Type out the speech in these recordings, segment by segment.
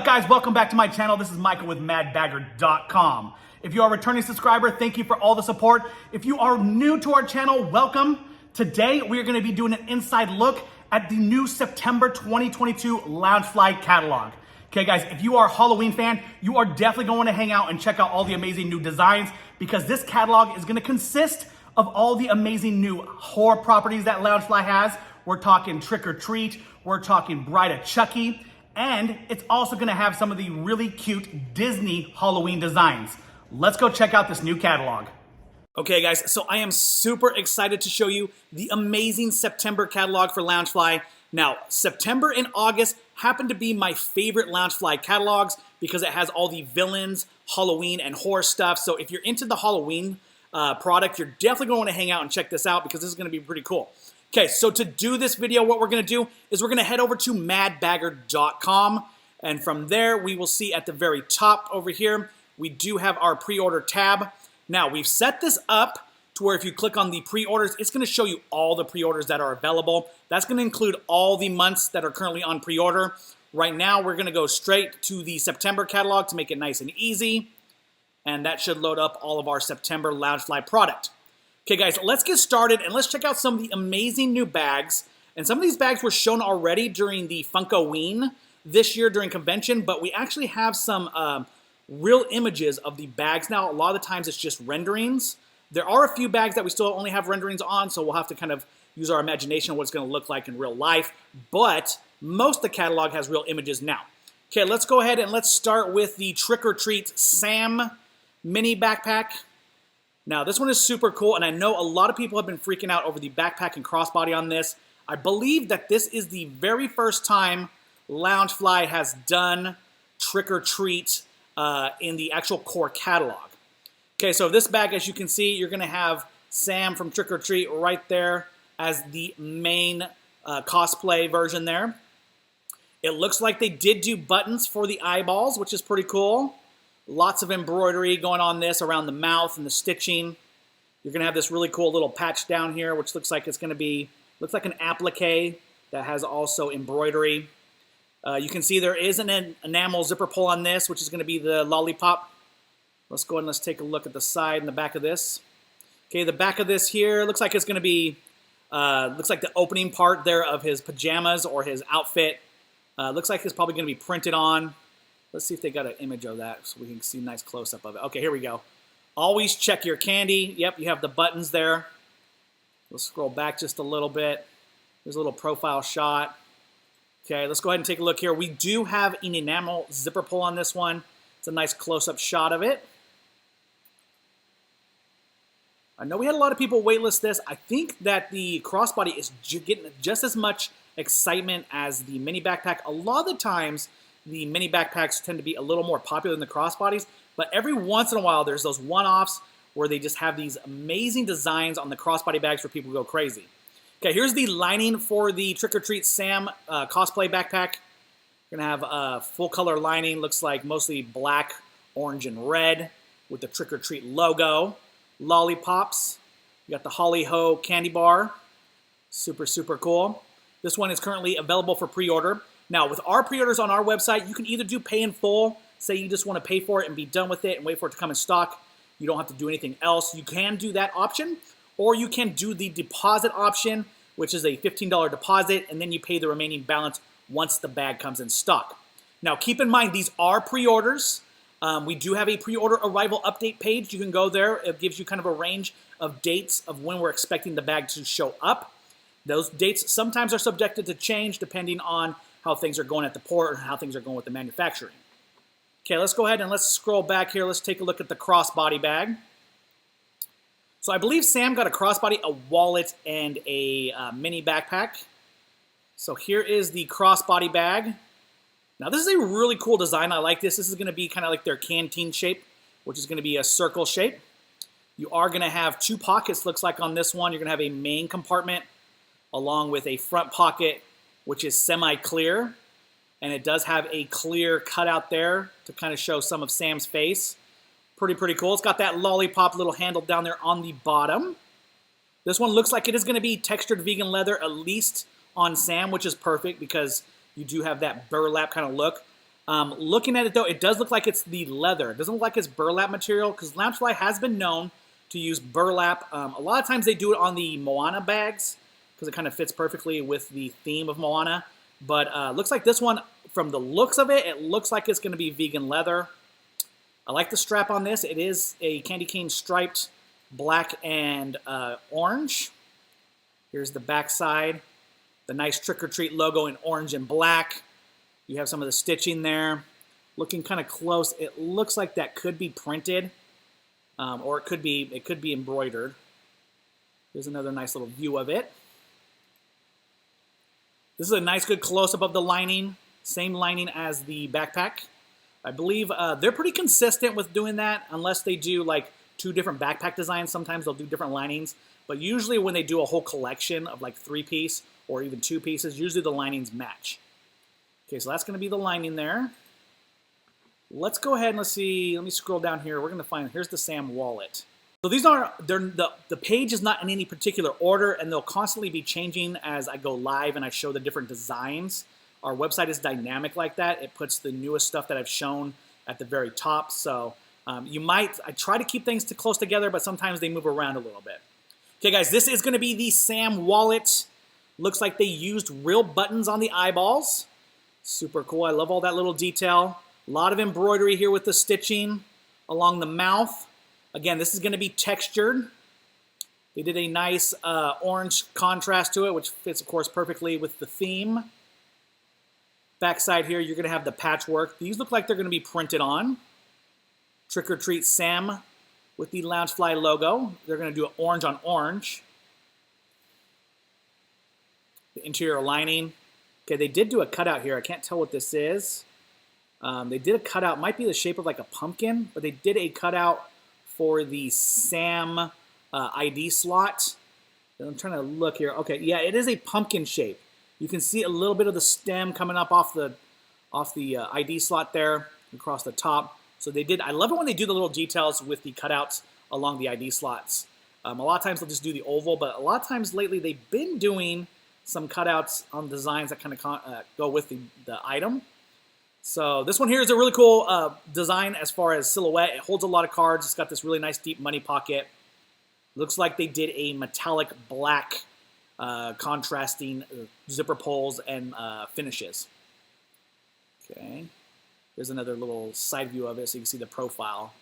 up, guys? Welcome back to my channel. This is Michael with MadBagger.com. If you are a returning subscriber, thank you for all the support. If you are new to our channel, welcome. Today, we are going to be doing an inside look at the new September 2022 Loungefly Catalog. Okay, guys, if you are a Halloween fan, you are definitely going to hang out and check out all the amazing new designs because this catalog is going to consist of all the amazing new horror properties that Loungefly has. We're talking Trick or Treat, we're talking Bride of Chucky, and it's also gonna have some of the really cute Disney Halloween designs. Let's go check out this new catalog. Okay guys, so I am super excited to show you the amazing September catalog for Loungefly. Now, September and August happen to be my favorite Loungefly catalogs because it has all the villains, Halloween, and horror stuff. So if you're into the Halloween product, you're definitely going to hang out and check this out because this is gonna be pretty cool. Okay, so to do this video, what we're gonna do is we're gonna head over to madbagger.com, and from there, we will see at the very top over here, we do have our pre-order tab. Now, we've set this up to where if you click on the pre-orders, it's gonna show you all the pre-orders that are available. That's gonna include all the months that are currently on pre-order. Right now, we're gonna go straight to the September catalog to make it nice and easy, and that should load up all of our September Loungefly product. Okay guys, let's get started and let's check out some of the amazing new bags. And some of these bags were shown already during the Funkoween this year during convention, but we actually have some real images of the bags now. A lot of the times it's just renderings. There are a few bags that we still only have renderings on, so we'll have to kind of use our imagination of what it's gonna look like in real life, but most of the catalog has real images now. Okay, let's go ahead and let's start with the Trick or Treat Sam mini backpack. Now, this one is super cool, and I know a lot of people have been freaking out over the backpack and crossbody on this. I believe that this is the very first time Loungefly has done Trick or Treat in the actual core catalog. Okay, so this bag, as you can see, you're gonna have Sam from Trick or Treat right there as the main cosplay version there. It looks like they did do buttons for the eyeballs, which is pretty cool. Lots of embroidery going on this around the mouth and the stitching. You're gonna have this really cool little patch down here, which looks like it's gonna be, looks like an applique that has also embroidery. You can see there is an enamel zipper pull on this, which is gonna be the lollipop. Let's go ahead and let's take a look at the side and the back of this. Okay, the back of this here, looks like it's gonna be, looks like the opening part there of his pajamas or his outfit. Looks like it's probably gonna be printed on. Let's see if they got an image of that so we can see a nice close-up of it. Okay, here we go. Always check your candy. Yep, you have the buttons there. Let's scroll back just a little bit. There's a little profile shot. Okay, let's go ahead and take a look here. We do have an enamel zipper pull on this one. It's a nice close-up shot of it. I know we had a lot of people waitlist this. I think that the crossbody is getting just as much excitement as the mini backpack. A lot of the times, the mini backpacks tend to be a little more popular than the crossbodies, but every once in a while there's those one-offs where they just have these amazing designs on the crossbody bags for people to go crazy. Okay, here's the lining for the Trick or Treat Sam cosplay backpack. You're gonna have a full color lining, looks like mostly black, orange, and red with the Trick or Treat logo. Lollipops, you got the Holly Ho candy bar. Super, super cool. This one is currently available for pre-order. Now, with our pre-orders on our website, you can either do pay in full, say you just want to pay for it and be done with it and wait for it to come in stock. You don't have to do anything else. You can do that option, or you can do the deposit option, which is a $15 deposit, and then you pay the remaining balance once the bag comes in stock. Now, keep in mind, these are pre-orders. We do have a pre-order arrival update page. You can go there. It gives you kind of a range of dates of when we're expecting the bag to show up. Those dates sometimes are subjected to change depending on how things are going at the port or how things are going with the manufacturing. Okay, let's go ahead and let's scroll back here. Let's take a look at the crossbody bag. So I believe Sam got a crossbody, a wallet, and a mini backpack. So here is the crossbody bag. Now this is a really cool design. I like this. This is gonna be kind of like their canteen shape, which is gonna be a circle shape. You are gonna have two pockets, looks like on this one. You're gonna have a main compartment along with a front pocket which is semi-clear, and it does have a clear cutout there to kind of show some of Sam's face. Pretty cool. It's got that lollipop little handle down there on the bottom. This one looks like it is going to be textured vegan leather, at least on Sam, which is perfect because you do have that burlap kind of look. Looking at it though, it does look like it's the leather. It doesn't look like it's burlap material because Loungefly has been known to use burlap. A lot of times they do it on the Moana bags because it kind of fits perfectly with the theme of Moana. But looks like this one, from the looks of it, it looks like it's going to be vegan leather. I like the strap on this. It is a candy cane striped black and orange. Here's the back side. The nice Trick or Treat logo in orange and black. You have some of the stitching there. Looking kind of close, it looks like that could be printed, or it could be embroidered. Here's another nice little view of it. This is a nice good close-up of the lining. Same lining as the backpack. I believe they're pretty consistent with doing that, unless they do like 2 different backpack designs. Sometimes they'll do different linings. But usually when they do a whole collection of like 3-piece or even 2 pieces, usually the linings match. Okay, so that's going to be the lining there. Let's go ahead and let's see. Let me scroll down here. We're going to find, here's the Sam wallet. So these are, the page is not in any particular order, and they'll constantly be changing as I go live and I show the different designs. Our website is dynamic like that. It puts the newest stuff that I've shown at the very top. So I try to keep things close together, but sometimes they move around a little bit. Okay, guys, this is going to be the Sam wallet. Looks like they used real buttons on the eyeballs. Super cool. I love all that little detail. A lot of embroidery here with the stitching along the mouth. Again, this is going to be textured. They did a nice orange contrast to it, which fits, of course, perfectly with the theme. Backside here, you're going to have the patchwork. These look like they're going to be printed on. Trick or Treat Sam with the Loungefly logo. They're going to do it orange on orange. The interior lining. Okay, they did do a cutout here. I can't tell what this is. They did a cutout. Might be the shape of like a pumpkin, but they did a cutout for the Sam ID slot. I'm trying to look here. Okay, yeah, it is a pumpkin shape. You can see a little bit of the stem coming up off the ID slot there across the top. So they did. I love it when they do the little details with the cutouts along the ID slots. A lot of times they'll just do the oval, but a lot of times lately they've been doing some cutouts on designs that kind of go with the item. So this one here is a really cool design as far as silhouette. It holds a lot of cards. It's got this really nice deep money pocket. Looks like they did a metallic black contrasting zipper pulls and finishes. Okay, there's another little side view of it so you can see the profile.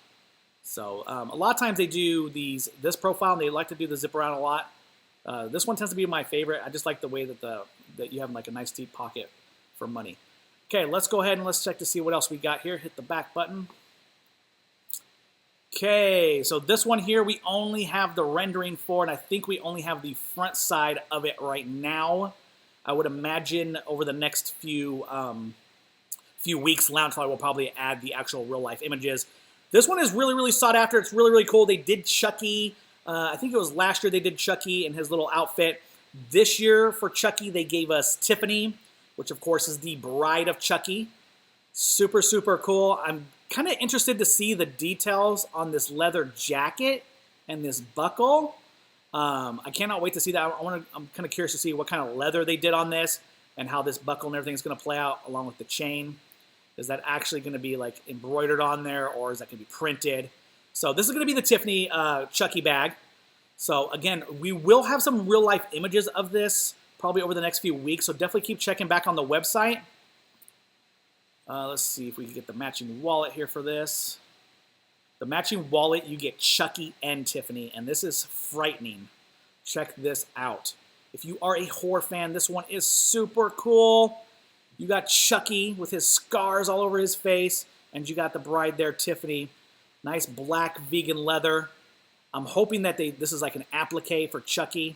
So a lot of times they do this profile, and they like to do the zip around a lot. This one tends to be my favorite. I just like the way that you have like a nice deep pocket for money. Okay, let's go ahead and let's check to see what else we got here. Hit the back button. Okay, so this one here we only have the rendering for, and I think we only have the front side of it right now. I would imagine over the next few weeks, Loungefly will probably add the actual real-life images. This one is really, really sought after. It's really, really cool. They did Chucky. I think it was last year they did Chucky in his little outfit. This year for Chucky, they gave us Tiffany, which of course is the bride of Chucky. Super, super cool. I'm kind of interested to see the details on this leather jacket and this buckle. I cannot wait to see that. I'm kind of curious to see what kind of leather they did on this and how this buckle and everything is going to play out along with the chain. Is that actually going to be like embroidered on there, or is that going to be printed? So this is going to be the Tiffany Chucky bag. So again, we will have some real life images of this probably over the next few weeks. So definitely keep checking back on the website. Let's see if we can get the matching wallet here for this. The matching wallet, you get Chucky and Tiffany, and this is frightening. Check this out. If you are a horror fan, this one is super cool. You got Chucky with his scars all over his face, and you got the bride there, Tiffany. Nice black vegan leather. I'm hoping that this is like an applique for Chucky.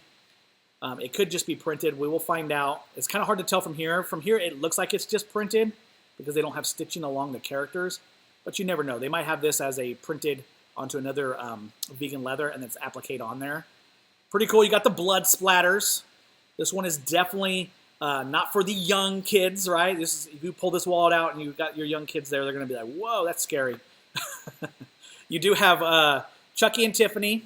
It could just be printed. We will find out. It's kind of hard to tell from here. From here, it looks like it's just printed because they don't have stitching along the characters. But you never know. They might have this as a printed onto another vegan leather, and it's appliqued on there. Pretty cool. You got the blood splatters. This one is definitely not for the young kids, right? If you pull this wallet out and you've got your young kids there, they're going to be like, whoa, that's scary. You do have Chucky and Tiffany,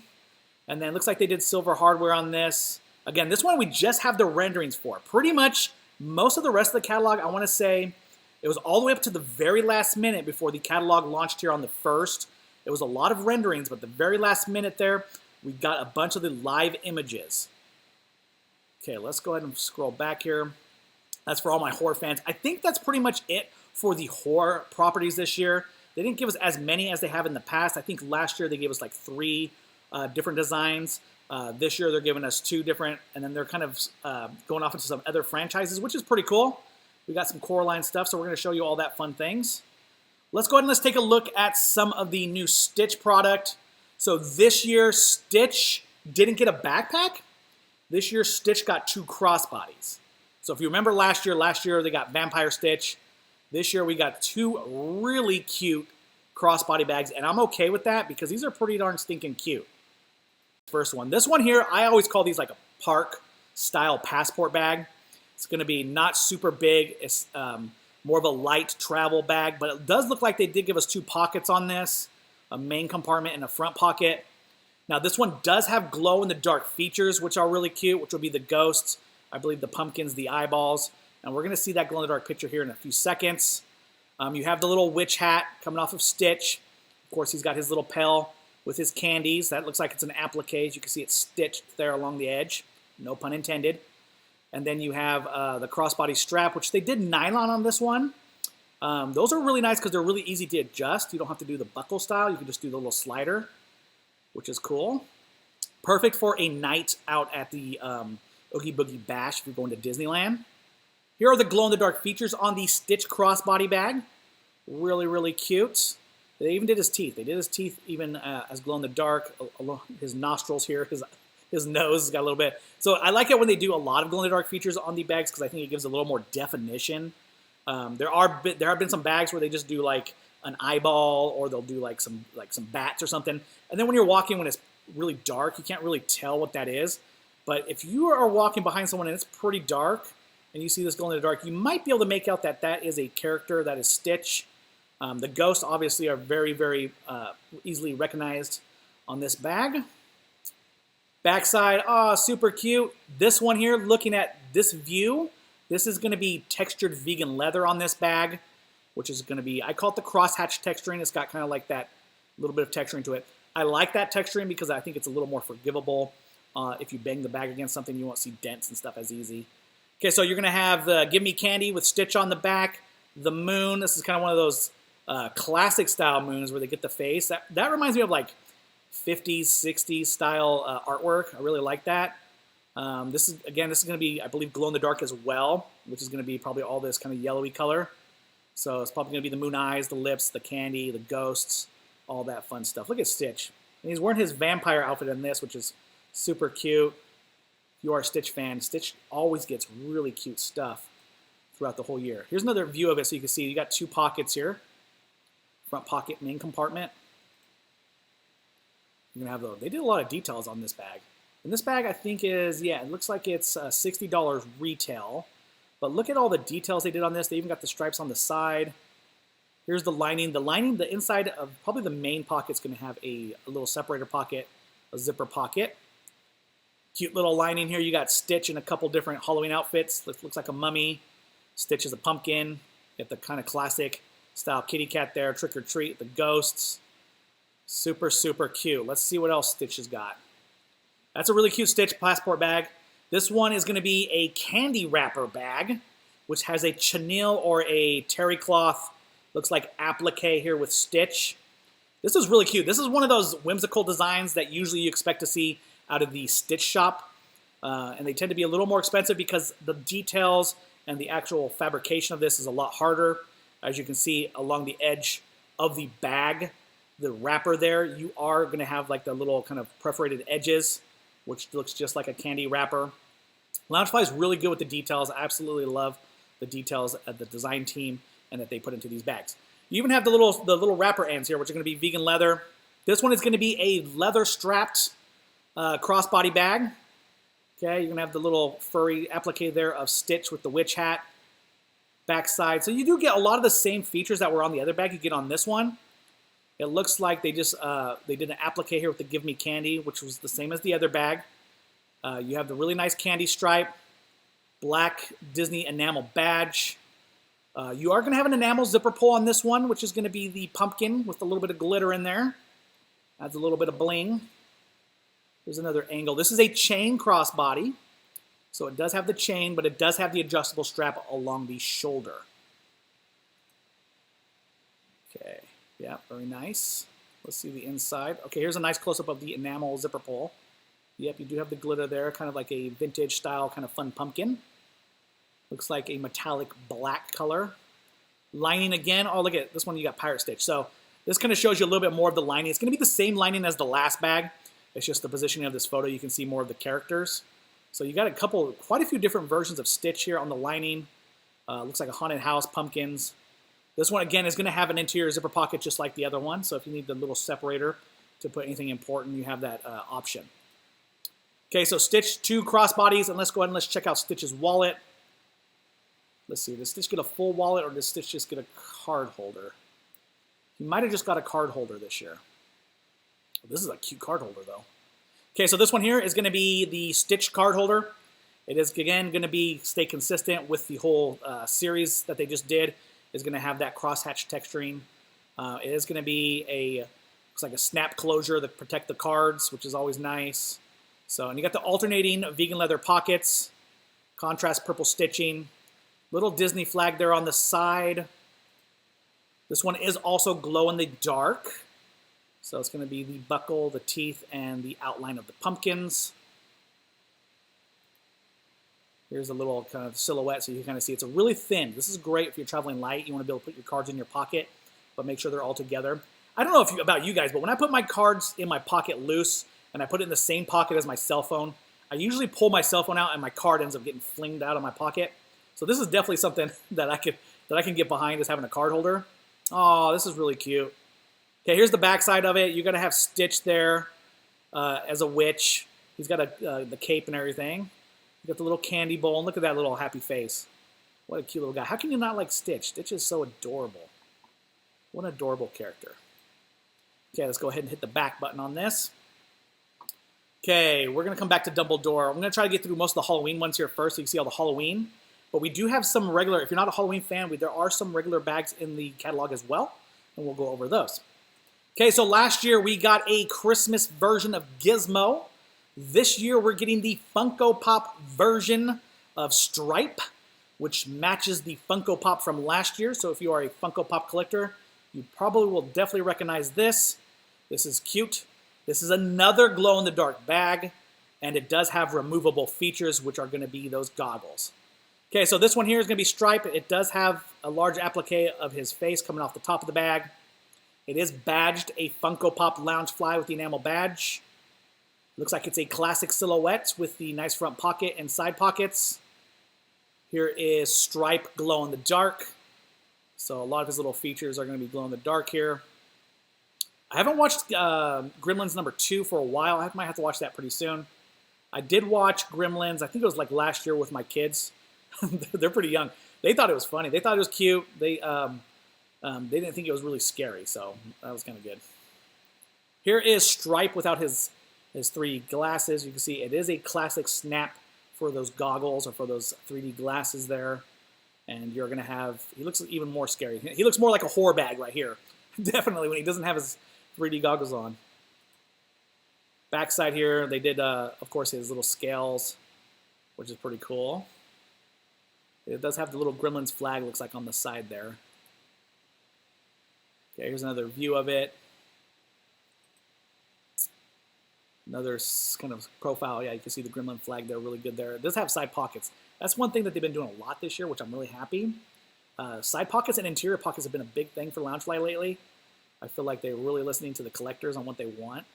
and then it looks like they did silver hardware on this. Again, this one we just have the renderings for. Pretty much most of the rest of the catalog, I want to say, It was all the way up to the very last minute before the catalog launched here on the 1st. It was a lot of renderings, but the very last minute there, we got a bunch of the live images. Okay, let's go ahead and scroll back here. That's for all my horror fans. I think that's pretty much it for the horror properties this year. They didn't give us as many as they have in the past. I think last year they gave us like 3 different designs. This year they're giving us 2 different, and then they're kind of going off into some other franchises, which is pretty cool. We got some Coraline stuff, so we're going to show you all that fun things. Let's go ahead and let's take a look at some of the new Stitch product. So this year, Stitch didn't get a backpack. This year, Stitch got 2 crossbodies. So if you remember last year they got Vampire Stitch. This year we got 2 really cute crossbody bags, and I'm okay with that because these are pretty darn stinking cute. First one. This one here, I always call these like a park-style passport bag. It's going to be not super big. It's more of a light travel bag, but it does look like they did give us 2 pockets on this, a main compartment and a front pocket. Now this one does have glow-in-the-dark features, which are really cute, which will be the ghosts, I believe the pumpkins, the eyeballs, and we're going to see that glow-in-the-dark picture here in a few seconds. You have the little witch hat coming off of Stitch. Of course, he's got his little pail with his candies. That looks like it's an applique. You can see it's stitched there along the edge. No pun intended. And then you have the crossbody strap, which they did nylon on this one. Those are really nice because they're really easy to adjust. You don't have to do the buckle style. You can just do the little slider, which is cool. Perfect for a night out at the Oogie Boogie Bash if you're going to Disneyland. Here are the glow-in-the-dark features on the Stitch crossbody bag. Really, really cute. They even did his teeth. They did his teeth even as glow-in-the-dark. His nostrils here, his nose has got a little bit. So I like it when they do a lot of glow-in-the-dark features on the bags because I think it gives a little more definition. There have been some bags where they just do like an eyeball, or they'll do like some bats or something. And then when you're walking, when it's really dark, you can't really tell what that is. But if you are walking behind someone and it's pretty dark, and you see this glow-in-the-dark, you might be able to make out that that is a character that is Stitch. The ghosts obviously are very, very easily recognized on this bag. Backside, oh, super cute. This one here, looking at this view, this is going to be textured vegan leather on this bag, which is going to be, I call it the crosshatch texturing. It's got kind of like that little bit of texturing to it. I like that texturing because I think it's a little more forgivable. If you bang the bag against something, you won't see dents and stuff as easy. Okay, so you're going to have the Give Me Candy with Stitch on the back. The moon, this is kind of one of those classic style moons where they get the face. That reminds me of like 50s, 60s style artwork. I really like that. This is going to be, I believe, glow in the dark as well, which is going to be probably all this kind of yellowy color. So it's probably going to be the moon eyes, the lips, the candy, the ghosts, all that fun stuff. Look at Stitch. And he's wearing his vampire outfit in this, which is super cute. If you are a Stitch fan, Stitch always gets really cute stuff throughout the whole year. Here's another view of it so you can see you got 2 pockets here. Front pocket, main compartment. You're going to have those. They did a lot of details on this bag. And this bag, I think, is, yeah, it looks like it's $60 retail. But look at all the details they did on this. They even got the stripes on the side. Here's the lining. The lining, the inside of probably the main pocket's going to have a little separator pocket, a zipper pocket. Cute little lining here. You got Stitch in a couple different Halloween outfits. Looks like a mummy. Stitch is a pumpkin. You have the kind of classic style kitty cat there. Trick or Treat. The ghosts. Super, super cute. Let's see what else Stitch has got. That's a really cute Stitch passport bag. This one is going to be a candy wrapper bag, which has a chenille or a terry cloth. Looks like applique here with Stitch. This is really cute. This is one of those whimsical designs that usually you expect to see out of the Stitch shop. And they tend to be a little more expensive because the details and the actual fabrication of this is a lot harder. As you can see along the edge of the bag, the wrapper there, you are going to have like the little kind of perforated edges, which looks just like a candy wrapper. Loungefly is really good with the details. I absolutely love the details of the design team and that they put into these bags. You even have the little wrapper ends here, which are going to be vegan leather. This one is going to be a leather-strapped crossbody bag. Okay, you're going to have the little furry applique there of Stitch with the witch hat. Backside. So you do get a lot of the same features that were on the other bag you get on this one. It looks like they just they did an applique here with the Give Me Candy, which was the same as the other bag. You have the really nice candy stripe, black Disney enamel badge, You are going to have an enamel zipper pull on this one, which is going to be the pumpkin with a little bit of glitter in there. Adds a little bit of bling. Here's another angle. This is a chain crossbody. So it does have the chain, but it does have the adjustable strap along the shoulder. Okay, yeah, very nice. Let's see the inside. Okay, here's a nice close-up of the enamel zipper pull. Yep, you do have the glitter there, kind of like a vintage style kind of fun pumpkin. Looks like a metallic black color. Lining again. Oh, look at this one. You got Pirate Stitch. So this kind of shows you a little bit more of the lining. It's going to be the same lining as the last bag. It's just the positioning of this photo. You can see more of the characters. So you got quite a few different versions of Stitch here on the lining. Looks like a haunted house, pumpkins. This one, again, is going to have an interior zipper pocket just like the other one. So if you need the little separator to put anything important, you have that option. Okay, so Stitch, 2 crossbodies. And let's go ahead and let's check out Stitch's wallet. Let's see, does Stitch get a full wallet or does Stitch just get a card holder? He might have just got a card holder this year. This is a cute card holder, though. Okay, so this one here is going to be the Stitch card holder. It is, again, going to stay consistent with the whole series that they just did. It's going to have that crosshatch texturing. It is going to be looks like a snap closure that protect the cards, which is always nice. So, and you got the alternating vegan leather pockets, contrast purple stitching. Little Disney flag there on the side. This one is also glow in the dark. So it's going to be the buckle, the teeth, and the outline of the pumpkins. Here's a little kind of silhouette so you can kind of see. It's a really thin. This is great if you're traveling light. You want to be able to put your cards in your pocket, but make sure they're all together. I don't know about you guys, but when I put my cards in my pocket loose and I put it in the same pocket as my cell phone, I usually pull my cell phone out and my card ends up getting flinged out of my pocket. So this is definitely something that I can get behind, is having a card holder. Oh, this is really cute. Okay, here's the back side of it. You're gonna have Stitch there as a witch. He's got the cape and everything. You got the little candy bowl, and look at that little happy face. What a cute little guy. How can you not like Stitch? Stitch is so adorable. What an adorable character. Okay, let's go ahead and hit the back button on this. Okay, we're gonna come back to Dumbledore. I'm gonna try to get through most of the Halloween ones here first so you can see all the Halloween. But we do have some regular, if you're not a Halloween fan, there are some regular bags in the catalog as well, and we'll go over those. Okay, so last year we got a Christmas version of Gizmo. This year we're getting the Funko Pop version of Stripe, which matches the Funko Pop from last year. So if you are a Funko Pop collector, you probably will definitely recognize this. This is cute. This is another glow-in-the-dark bag, and it does have removable features, which are going to be those goggles. Okay, so this one here is going to be Stripe. It does have a large applique of his face coming off the top of the bag. It is badged a Funko Pop Loungefly with the enamel badge. Looks like it's a classic silhouette with the nice front pocket and side pockets. Here is Stripe glow in the dark. So a lot of his little features are going to be glow in the dark here. I haven't watched Gremlins #2 for a while. I might have to watch that pretty soon. I did watch Gremlins, I think it was like last year with my kids. They're pretty young. They thought it was funny. They thought it was cute. They didn't think it was really scary, so that was kind of good. Here is Stripe without his 3D glasses. You can see it is a classic snap for those goggles or for those 3D glasses there. And you're going to have, he looks even more scary. He looks more like a horror bag right here. Definitely when he doesn't have his 3D goggles on. Backside here, they did, of course, his little scales, which is pretty cool. It does have the little Gremlins flag, looks like, on the side there. Okay, here's another view of it. Another kind of profile. Yeah, you can see the Gremlin flag there, really good there. It does have side pockets. That's one thing that they've been doing a lot this year, which I'm really happy. Side pockets and interior pockets have been a big thing for Loungefly lately. I feel like they're really listening to the collectors on what they want.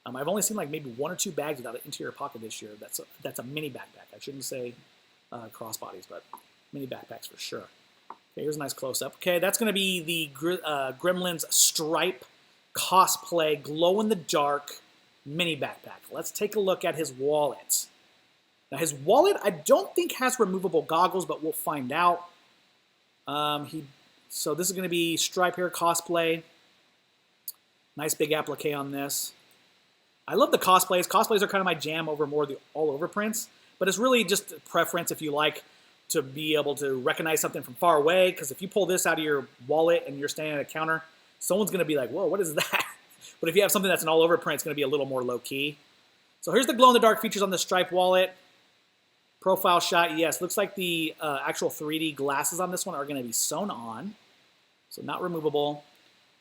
I've only seen like maybe 1 or 2 bags without an interior pocket this year. That's a mini backpack. I shouldn't say crossbodies, but mini backpacks for sure. Okay, here's a nice close-up. Okay, that's going to be the Gremlins Stripe cosplay glow-in-the-dark mini backpack. Let's take a look at his wallet. Now, his wallet, I don't think has removable goggles, but we'll find out. So this is going to be Stripe here, cosplay. Nice big applique on this. I love the cosplays. Cosplays are kind of my jam over more of the all-over prints, but it's really just a preference if you like to be able to recognize something from far away, because if you pull this out of your wallet and you're standing at a counter, someone's going to be like, whoa, what is that? But if you have something that's an all-over print, it's going to be a little more low-key. So here's the glow-in-the-dark features on the Stripe wallet. Profile shot, yes. Looks like the actual 3D glasses on this one are going to be sewn on, so not removable.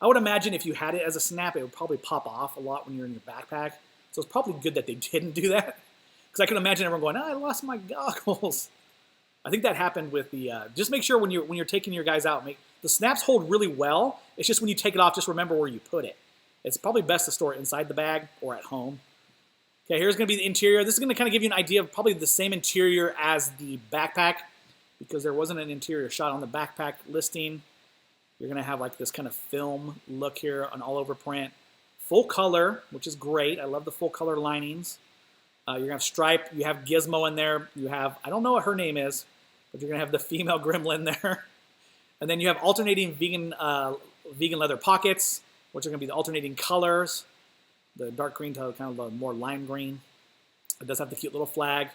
I would imagine if you had it as a snap, it would probably pop off a lot when you're in your backpack. So it's probably good that they didn't do that, because I can imagine everyone going, oh, I lost my goggles. I think that happened with the, just make sure when you're taking your guys out, the snaps hold really well. It's just when you take it off, just remember where you put it. It's probably best to store it inside the bag or at home. Okay, here's going to be the interior. This is going to kind of give you an idea of probably the same interior as the backpack, because there wasn't an interior shot on the backpack listing. You're going to have like this kind of film look here, an all-over print. Full color, which is great. I love the full color linings. You're going to have Stripe. You have Gizmo in there. You have, I don't know what her name is, but you're going to have the female gremlin there. And then you have alternating vegan leather pockets, which are going to be the alternating colors. The dark green to kind of the more lime green. It does have the cute little flag,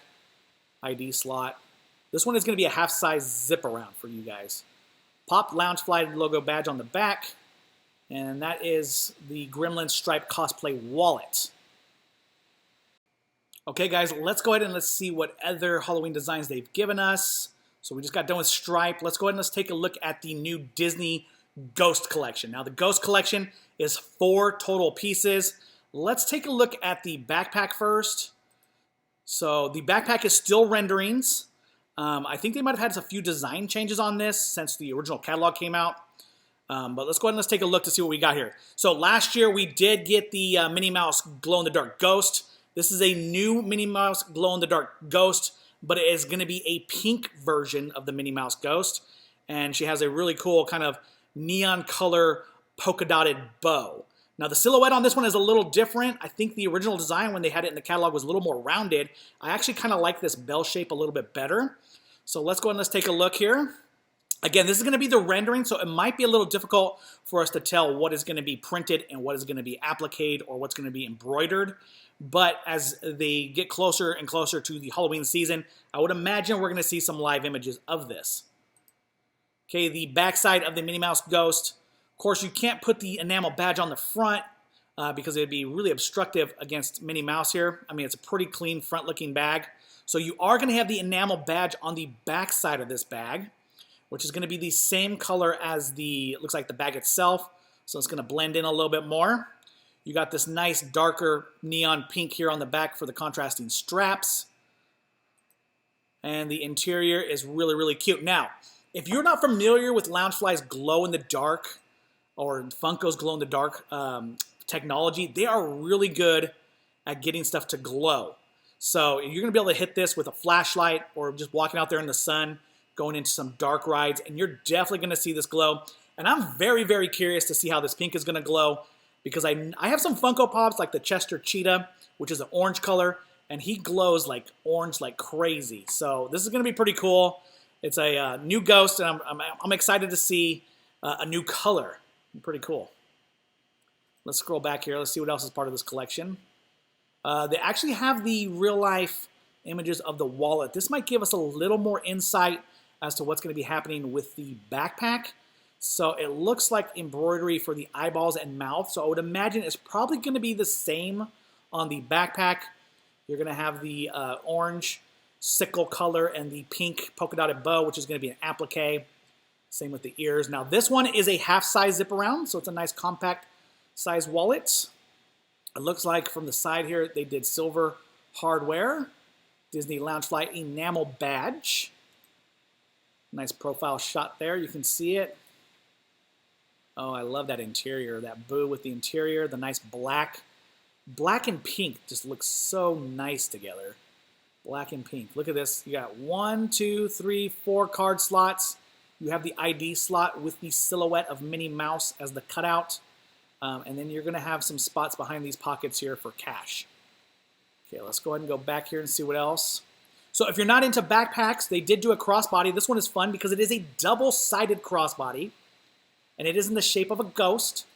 ID slot. This one is going to be a half-size zip around for you guys. Pop Loungefly logo badge on the back. And that is the Gremlins Stripe cosplay wallet. Okay, guys, let's go ahead and let's see what other Halloween designs they've given us. So we just got done with Stripe. Let's go ahead and let's take a look at the new Disney Ghost Collection. Now, the Ghost Collection is 4 total pieces. Let's take a look at the backpack first. So the backpack is still renderings. I think they might have had a few design changes on this since the original catalog came out. But let's go ahead and let's take a look to see what we got here. So last year we did get the Minnie Mouse glow-in-the-dark ghost. This is a new Minnie Mouse glow-in-the-dark ghost, but it is going to be a pink version of the Minnie Mouse ghost. And she has a really cool kind of neon color polka dotted bow. Now the silhouette on this one is a little different. I think the original design when they had it in the catalog was a little more rounded. I actually kind of like this bell shape a little bit better. So let's go ahead and let's take a look here. Again, this is going to be the rendering, so it might be a little difficult for us to tell what is going to be printed and what is going to be appliqued or what's going to be embroidered. But as they get closer and closer to the Halloween season, I would imagine we're going to see some live images of this. Okay, the backside of the Minnie Mouse ghost. Of course, you can't put the enamel badge on the front because it would be really obstructive against Minnie Mouse here. I mean, it's a pretty clean front-looking bag. So you are going to have the enamel badge on the backside of this bag, which is going to be the same color as the, looks like the bag itself. So it's going to blend in a little bit more. You got this nice darker neon pink here on the back for the contrasting straps. And the interior is really, really cute. Now, if you're not familiar with Loungefly's glow-in-the-dark or Funko's glow-in-the-dark technology, they are really good at getting stuff to glow. So you're going to be able to hit this with a flashlight or just walking out there in the sun, going into some dark rides, and you're definitely going to see this glow. And I'm very, very curious to see how this pink is going to glow, because I have some Funko Pops like the Chester Cheetah, which is an orange color, and he glows like orange like crazy. So this is going to be pretty cool. It's a new ghost, and I'm excited to see a new color. Pretty cool. Let's scroll back here. Let's see what else is part of this collection. They actually have the real-life images of the wallet. This might give us a little more insight as to what's going to be happening with the backpack. So it looks like embroidery for the eyeballs and mouth. So I would imagine it's probably going to be the same on the backpack. You're going to have the orange sickle color and the pink polka dotted bow, which is going to be an applique. Same with the ears. Now this one is a half-size zip around, so it's a nice compact size wallet. It looks like from the side here they did silver hardware. Disney Loungefly enamel badge. Nice profile shot there. You can see it. Oh, I love that interior. That boo with the interior. The nice black. Black and pink just looks so nice together. Black and pink. Look at this. You got 1, 2, 3, 4 card slots. You have the ID slot with the silhouette of Minnie Mouse as the cutout. And then you're going to have some spots behind these pockets here for cash. Okay, let's go ahead and go back here and see what else. So if you're not into backpacks, they did do a crossbody. This one is fun because it is a double-sided crossbody. And it is in the shape of a ghost.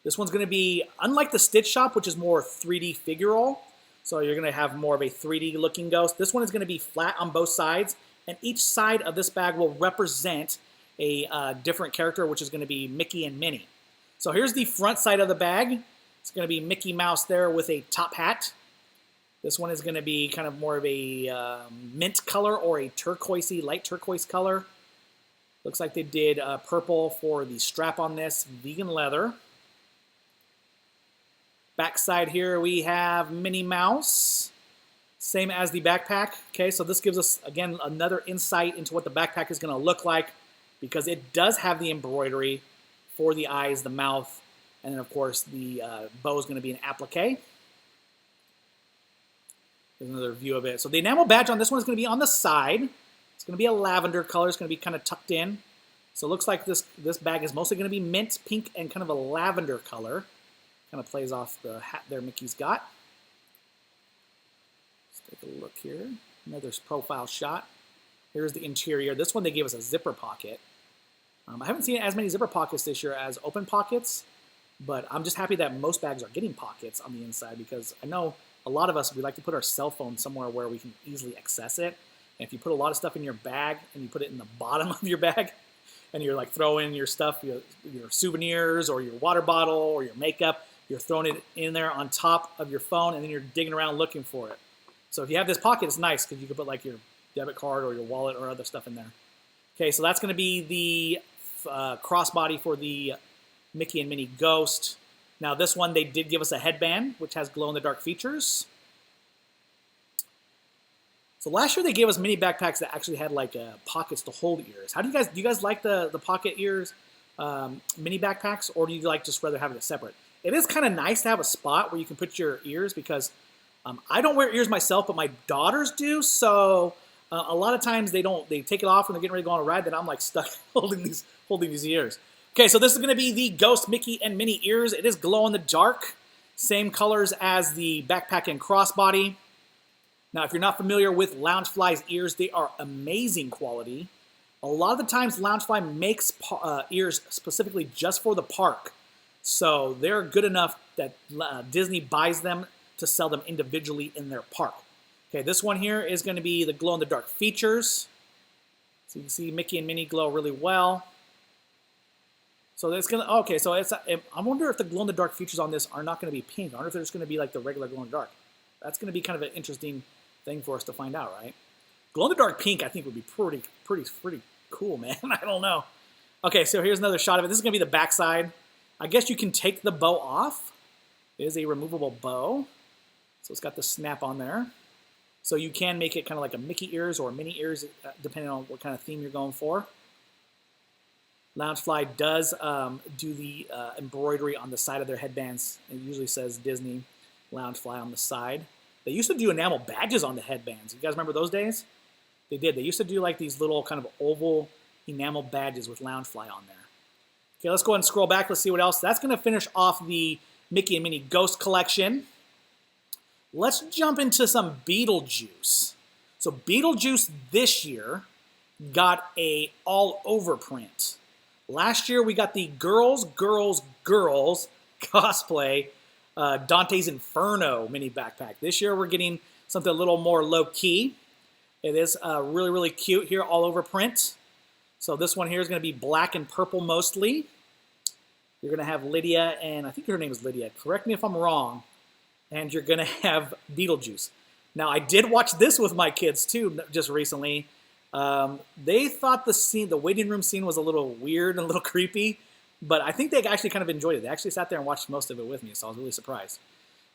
This one's going to be, unlike the Stitch Shop, which is more 3D figural. So you're going to have more of a 3D looking ghost. This one is going to be flat on both sides. and each side of this bag will represent a different character, which is going to be Mickey and Minnie. So here's the front side of the bag. It's going to be Mickey Mouse there with a top hat. This one is going to be kind of more of a mint color or a turquoisey, light turquoise color. Looks like they did purple for the strap on this, vegan leather. Backside here we have Minnie Mouse, same as the backpack. Okay, so this gives us, again, another insight into what the backpack is going to look like, because it does have the embroidery for the eyes, the mouth, and then, of course, the bow is going to be an applique. There's another view of it. So the enamel badge on this one is going to be on the side. It's going to be a lavender color. It's going to be kind of tucked in. So it looks like this bag is mostly going to be mint, pink, and kind of a lavender color. Kind of plays off the hat there Mickey's got. Let's take a look here. Another profile shot. Here's the interior. This one they gave us a zipper pocket. I haven't seen as many zipper pockets this year as open pockets, but I'm just happy that most bags are getting pockets on the inside, because I know a lot of us, we like to put our cell phone somewhere where we can easily access it. And if you put a lot of stuff in your bag and you put it in the bottom of your bag, and you're like throwing your stuff, your souvenirs or your water bottle or your makeup, you're throwing it in there on top of your phone, and then you're digging around looking for it. So if you have this pocket, it's nice because you can put like your debit card or your wallet or other stuff in there. Okay, so that's going to be the crossbody for the Mickey and Minnie Ghost. Now this one, they did give us a headband, which has glow-in-the-dark features. So last year they gave us mini backpacks that actually had like pockets to hold ears. How do you guys like the pocket ears mini backpacks, or do you like just rather have it separate? It is kind of nice to have a spot where you can put your ears, because I don't wear ears myself, but my daughters do. So a lot of times they take it off when they're getting ready to go on a ride, then I'm like stuck holding these ears. Okay, so this is going to be the Ghost Mickey and Minnie ears. It is glow in the dark, same colors as the backpack and crossbody. Now, if you're not familiar with Loungefly's ears, they are amazing quality. A lot of the times, Loungefly makes ears specifically just for the park. So they're good enough that Disney buys them to sell them individually in their park. Okay, this one here is going to be the glow-in-the-dark features. So you can see Mickey and Minnie glow really well. So it's going to, okay, so it's, I wonder if the glow-in-the-dark features on this are not going to be pink. I wonder if they're just going to be like the regular glow-in-the-dark. That's going to be kind of an interesting thing for us to find out, right? Glow-in-the-dark pink, I think, would be pretty cool, man. I don't know. Okay, so here's another shot of it. This is going to be the backside. I guess you can take the bow off. It is a removable bow. So it's got the snap on there. So you can make it kind of like a Mickey ears or Minnie ears, depending on what kind of theme you're going for. Loungefly does do the embroidery on the side of their headbands. It usually says Disney Loungefly on the side. They used to do enamel badges on the headbands. You guys remember those days? They did. They used to do like these little kind of oval enamel badges with Loungefly on there. Okay, let's go ahead and scroll back. Let's see what else. That's going to finish off the Mickey and Minnie Ghost collection. Let's jump into some Beetlejuice. So Beetlejuice this year got a all-over print. Last year we got the Girls cosplay Dante's Inferno mini backpack. This year we're getting something a little more low-key. It is really, really cute here, all-over print. So this one here is going to be black and purple mostly. You're going to have Lydia, and I think her name is Lydia. Correct me if I'm wrong. And you're going to have Beetlejuice. Now, I did watch this with my kids, too, just recently. They thought the waiting room scene was a little weird and a little creepy, but I think they actually kind of enjoyed it. They actually sat there and watched most of it with me, so I was really surprised.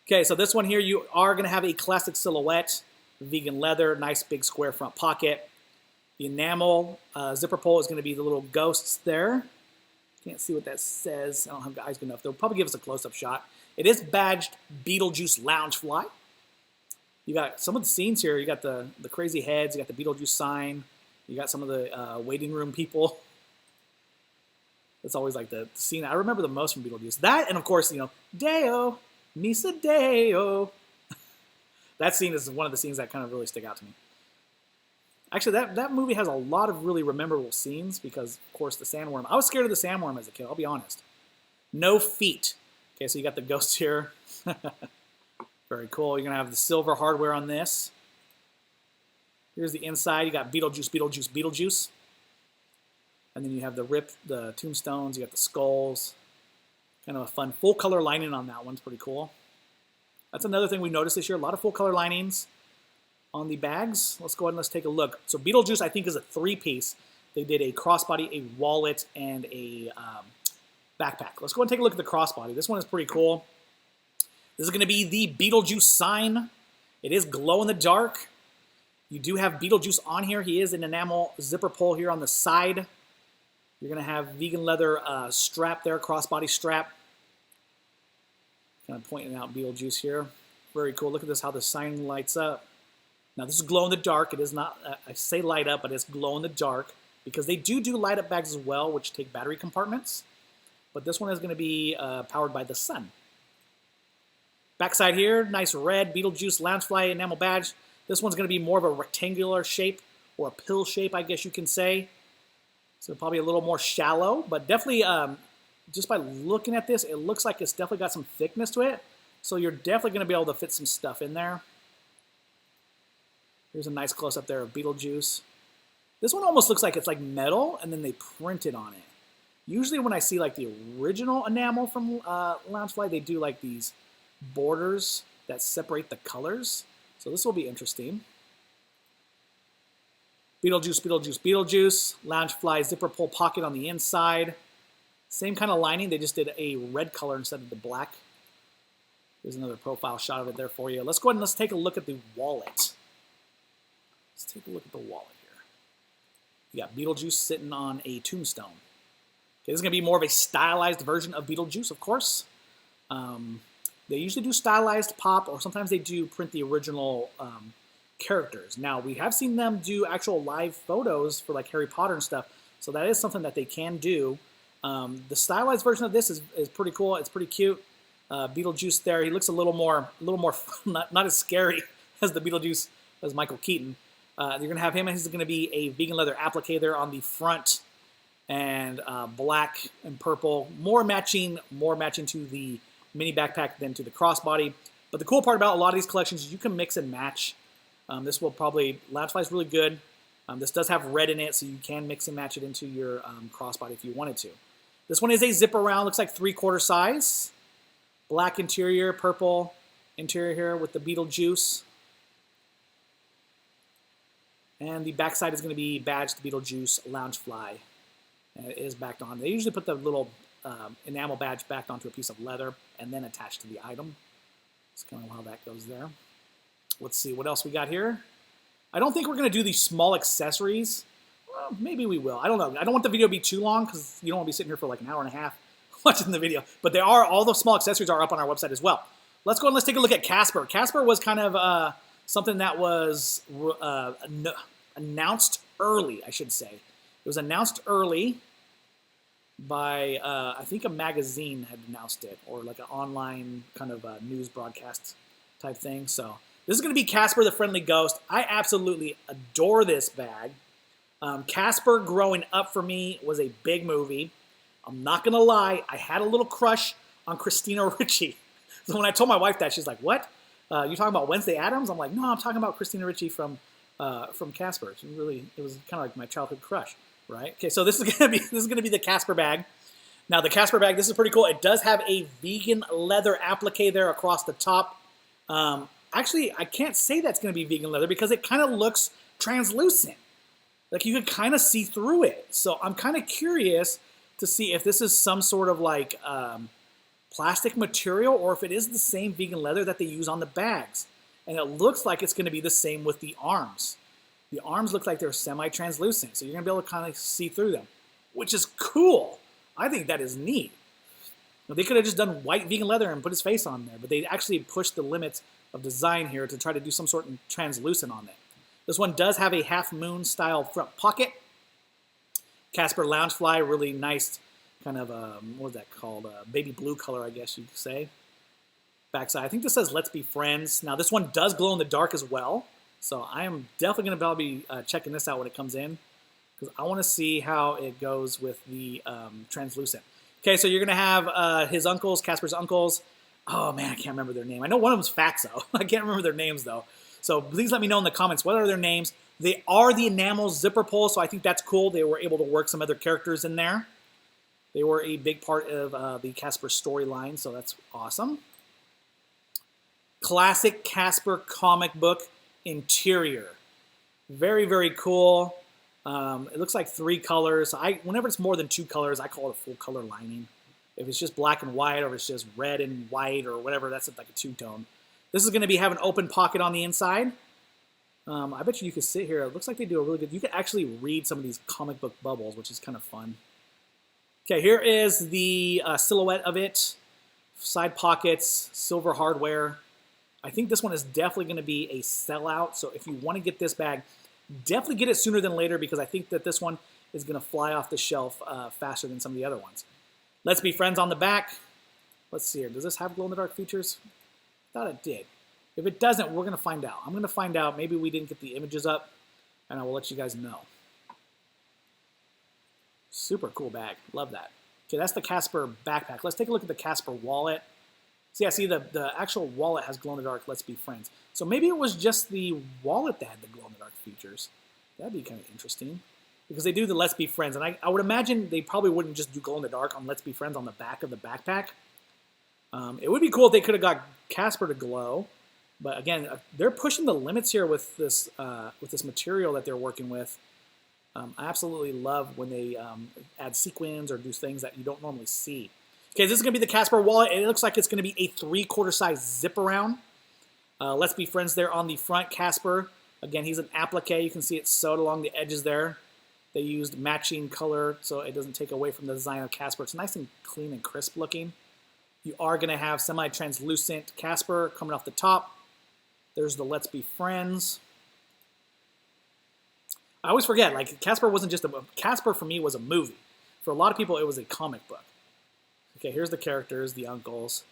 Okay, so this one here, you are going to have a classic silhouette, vegan leather, nice big square front pocket. The enamel zipper pull is going to be the little ghosts there. Can't see what that says. I don't have eyes good enough. They'll probably give us a close-up shot. It is badged Beetlejuice Loungefly. You got some of the scenes here. You got the crazy heads. You got the Beetlejuice sign. You got some of the waiting room people. It's always like the scene I remember the most from Beetlejuice. That, and of course, you know, Deo, Misa Deo. That scene is one of the scenes that kind of really stick out to me. Actually, that movie has a lot of really memorable scenes because, of course, the sandworm. I was scared of the sandworm as a kid, I'll be honest. No feet. Okay, so you got the ghosts here. Very cool. You're going to have the silver hardware on this. Here's the inside. You got Beetlejuice, Beetlejuice, Beetlejuice. And then you have the tombstones. You got the skulls. Kind of a fun full color lining on that one. It's pretty cool. That's another thing we noticed this year. A lot of full color linings on the bags. Let's go ahead and let's take a look. So Beetlejuice, I think, is a 3-piece. They did a crossbody, a wallet, and a backpack. Let's go ahead and take a look at the crossbody. This one is pretty cool. This is going to be the Beetlejuice sign. It is glow in the dark. You do have Beetlejuice on here. He is an enamel zipper pull here on the side. You're going to have vegan leather strap there, crossbody strap. Kind of pointing out Beetlejuice here. Very cool. Look at this, how the sign lights up. Now this is glow in the dark. It is not, I say light up, but it's glow in the dark because they do light up bags as well, which take battery compartments. But this one is going to be powered by the sun. Backside here, nice red Beetlejuice Loungefly enamel badge. This one's going to be more of a rectangular shape or a pill shape, I guess you can say. So probably a little more shallow, but definitely just by looking at this, it looks like it's definitely got some thickness to it. So you're definitely going to be able to fit some stuff in there. Here's a nice close-up there of Beetlejuice. This one almost looks like it's like metal, and then they printed on it. Usually when I see like the original enamel from Loungefly, they do like these borders that separate the colors. So this will be interesting. Beetlejuice, Beetlejuice, Beetlejuice. Loungefly zipper pull pocket on the inside. Same kind of lining. They just did a red color instead of the black. There's another profile shot of it there for you. Let's go ahead and let's take a look at the wallet. Let's take a look at the wallet here. You got Beetlejuice sitting on a tombstone. Okay, this is going to be more of a stylized version of Beetlejuice, of course. They usually do stylized pop, or sometimes they do print the original characters. Now, we have seen them do actual live photos for like Harry Potter and stuff, so that is something that they can do. The stylized version of this is pretty cool. It's pretty cute. Beetlejuice there, he looks a little more not as scary as the Beetlejuice as Michael Keaton. You're going to have him, and he's going to be a vegan leather applique there on the front, and black and purple, more matching to the Minnie backpack than to the crossbody. But the cool part about a lot of these collections is you can mix and match. This will probably, Loungefly is really good. This does have red in it, so you can mix and match it into your crossbody if you wanted to. This one is a zip around, looks like 3/4 size. Black interior, purple interior here with the Beetlejuice. And the backside is going to be badged Beetlejuice Loungefly. And it is backed on. They usually put the little enamel badge back onto a piece of leather and then attached to the item. That's kind of how that goes there. Let's see what else we got here. I don't think we're going to do these small accessories. Well, maybe we will. I don't know. I don't want the video to be too long because you don't want to be sitting here for like an hour and a half watching the video. But all the small accessories are up on our website as well. Let's go and let's take a look at Casper. Casper was kind of something that was announced early, I should say. It was announced early by, I think a magazine had announced it, or like an online kind of news broadcast type thing. So this is going to be Casper the Friendly Ghost. I absolutely adore this bag. Casper growing up for me was a big movie. I'm not going to lie, I had a little crush on Christina Ricci. So when I told my wife that, she's like, what? You talking about Wednesday Addams? I'm like, no, I'm talking about Christina Ricci from Casper. It was kind of like my childhood crush, right? Okay, so this is gonna be the Casper bag. Now the Casper bag, this is pretty cool. It does have a vegan leather applique there across the top. Actually, I can't say that's gonna be vegan leather because it kind of looks translucent. Like you could kind of see through it. So I'm kind of curious to see if this is some sort of like plastic material or if it is the same vegan leather that they use on the bags. And it looks like it's going to be the same with the arms. The arms look like they're semi-translucent, so you're going to be able to kind of see through them, which is cool. I think that is neat. Now, they could have just done white vegan leather and put his face on there, but they actually pushed the limits of design here to try to do some sort of translucent on it. This one does have a half-moon style front pocket. Casper Loungefly, really nice kind of, what is that called? Baby blue color, I guess you could say. Backside, I think this says "Let's be friends." Now this one does glow in the dark as well, so I am definitely going to probably be checking this out when it comes in because I want to see how it goes with the translucent. Okay, so you're going to have his uncles, Casper's uncles. Oh man, I can't remember their name. I know one of them's Fatso. I can't remember their names though. So please let me know in the comments what are their names. They are the enamel zipper pull, so I think that's cool. They were able to work some other characters in there. They were a big part of the Casper storyline, so that's awesome. Classic Casper comic book interior. Very, very cool. It looks like 3 colors. Whenever it's more than 2 colors, I call it a full color lining. If it's just black and white, or if it's just red and white, or whatever, that's like a 2-tone. This is going to have an open pocket on the inside. I bet you could sit here. It looks like they do a really good... You can actually read some of these comic book bubbles, which is kind of fun. Okay, here is the silhouette of it. Side pockets, silver hardware. I think this one is definitely going to be a sellout. So if you want to get this bag, definitely get it sooner than later, because I think that this one is going to fly off the shelf faster than some of the other ones. Let's Be Friends on the back. Let's see here. Does this have glow-in-the-dark features? Thought it did. If it doesn't, we're going to find out. I'm going to find out. Maybe we didn't get the images up, and I will let you guys know. Super cool bag. Love that. Okay, that's the Casper backpack. Let's take a look at the Casper wallet. See, I see the actual wallet has glow-in-the-dark Let's Be Friends. So maybe it was just the wallet that had the glow-in-the-dark features. That'd be kind of interesting, because they do the Let's Be Friends. And I would imagine they probably wouldn't just do glow-in-the-dark on Let's Be Friends on the back of the backpack. It would be cool if they could have got Casper to glow. But again, they're pushing the limits here with this material that they're working with. I absolutely love when they add sequins or do things that you don't normally see. Okay, this is going to be the Casper wallet, and it looks like it's going to be a 3/4 size zip around. Let's Be Friends there on the front. Casper, again, he's an applique. You can see it sewed along the edges there. They used matching color so it doesn't take away from the design of Casper. It's nice and clean and crisp looking. You are going to have semi-translucent Casper coming off the top. There's the Let's Be Friends. I always forget, like, Casper wasn't just a... Casper, for me, was a movie. For a lot of people, it was a comic book. Okay, here's the characters, the uncles.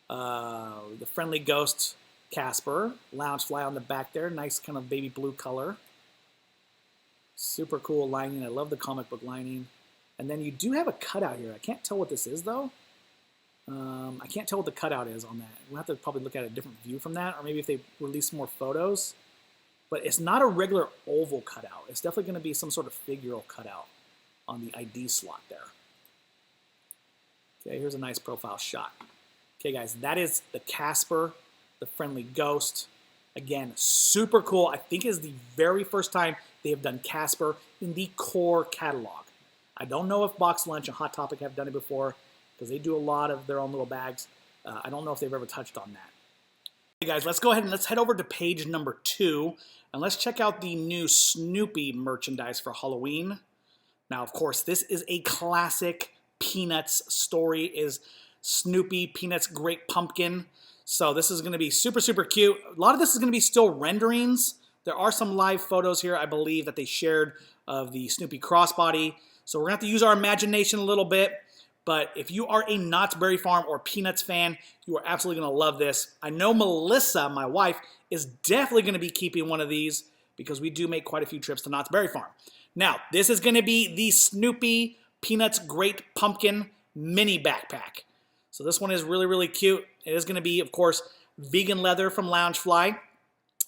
The friendly ghost, Casper. Loungefly on the back there. Nice kind of baby blue color. Super cool lining. I love the comic book lining. And then you do have a cutout here. I can't tell what this is, though. I can't tell what the cutout is on that. We'll have to probably look at a different view from that, or maybe if they release more photos. But it's not a regular oval cutout. It's definitely going to be some sort of figural cutout on the ID slot there. Okay, here's a nice profile shot. Okay, guys, that is the Casper, the friendly ghost. Again, super cool. I think it's the very first time they have done Casper in the core catalog. I don't know if Box Lunch and Hot Topic have done it before, because they do a lot of their own little bags. I don't know if they've ever touched on that. Hey guys, let's go ahead and let's head over to page number 2, and let's check out the new Snoopy merchandise for Halloween. Now, of course, this is a classic Peanuts story, is Snoopy, Peanuts Great Pumpkin. So this is going to be super, super cute. A lot of this is going to be still renderings. There are some live photos here, I believe, that they shared of the Snoopy crossbody. So we're going to have to use our imagination a little bit. But if you are a Knott's Berry Farm or Peanuts fan, you are absolutely going to love this. I know Melissa, my wife, is definitely going to be keeping one of these because we do make quite a few trips to Knott's Berry Farm. Now, this is going to be the Snoopy Peanuts Great Pumpkin mini backpack. So this one is really, really cute. It is going to be, of course, vegan leather from Loungefly.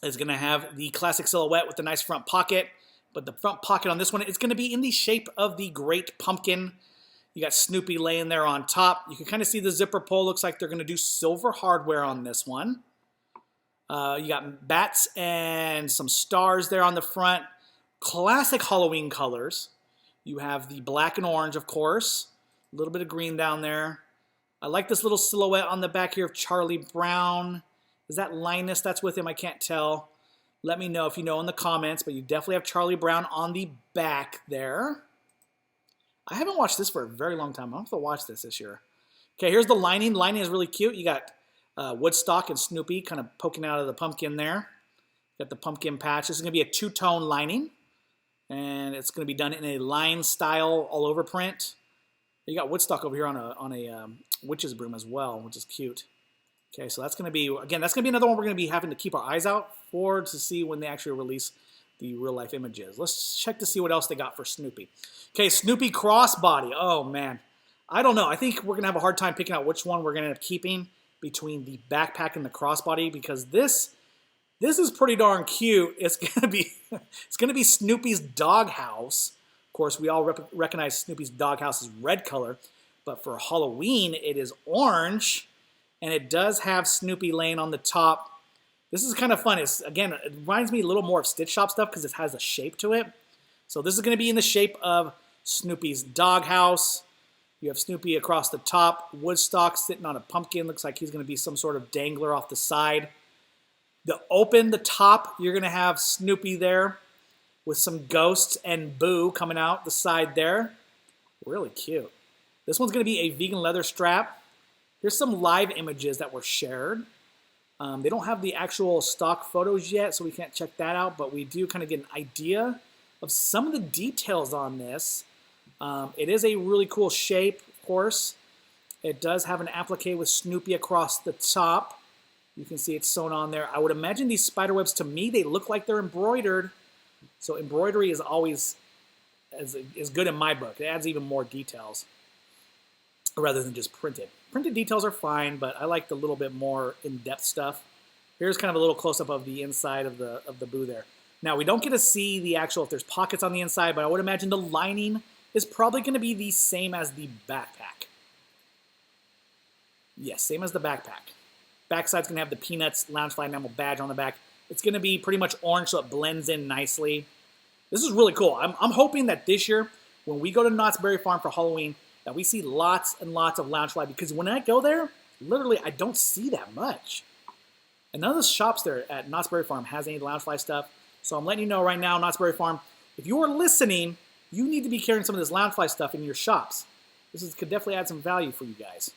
It's going to have the classic silhouette with the nice front pocket. But the front pocket on this one is going to be in the shape of the Great Pumpkin. You got Snoopy laying there on top. You can kind of see the zipper pull. Looks like they're going to do silver hardware on this one. You got bats and some stars there on the front. Classic Halloween colors. You have the black and orange, of course. A little bit of green down there. I like this little silhouette on the back here of Charlie Brown. Is that Linus that's with him? I can't tell. Let me know if you know in the comments, but you definitely have Charlie Brown on the back there. I haven't watched this for a very long time. I'll have to watch this year. Okay, here's the lining. The lining is really cute. You got Woodstock and Snoopy kind of poking out of the pumpkin there. Got the pumpkin patch. This is going to be a 2-tone lining. And it's going to be done in a line style all over print. You got Woodstock over here on a witch's broom as well, which is cute. Okay, so that's going to be, again, that's going to be another one we're going to be having to keep our eyes out for to see when they actually release the real-life images. Let's check to see what else they got for Snoopy. Okay, Snoopy crossbody. Oh, man. I don't know. I think we're going to have a hard time picking out which one we're going to end up keeping between the backpack and the crossbody, because this This is pretty darn cute. It's gonna be Snoopy's doghouse. Of course, we all recognize Snoopy's doghouse as red color, but for Halloween it is orange, and it does have Snoopy laying on the top. This is kind of fun. Again, it reminds me a little more of Stitch Shop stuff because it has a shape to it. So this is going to be in the shape of Snoopy's doghouse. You have Snoopy across the top, Woodstock sitting on a pumpkin. Looks like he's going to be some sort of dangler off the side. The top, you're going to have Snoopy there with some ghosts and Boo coming out the side there. Really cute. This one's going to be a vegan leather strap. Here's some live images that were shared. They don't have the actual stock photos yet, so we can't check that out, but we do kind of get an idea of some of the details on this. It is a really cool shape, of course. It does have an applique with Snoopy across the top. You can see it's sewn on there. I would imagine these spider webs, to me, they look like they're embroidered. So embroidery is always is good in my book. It adds even more details rather than just printed. Printed details are fine, but I like the little bit more in-depth stuff. Here's kind of a little close-up of the inside of the Boo there. Now, we don't get to see the actual, if there's pockets on the inside, but I would imagine the lining is probably going to be the same as the backpack. Yes, same as the backpack. Backside's going to have the Peanuts Loungefly enamel badge on the back. It's going to be pretty much orange, so it blends in nicely. This is really cool. I'm hoping that this year, when we go to Knott's Berry Farm for Halloween, that we see lots and lots of Loungefly, because when I go there, literally, I don't see that much. And none of the shops there at Knott's Berry Farm has any Loungefly stuff. So I'm letting you know right now, Knott's Berry Farm, if you are listening, you need to be carrying some of this Loungefly stuff in your shops. Could definitely add some value for you guys.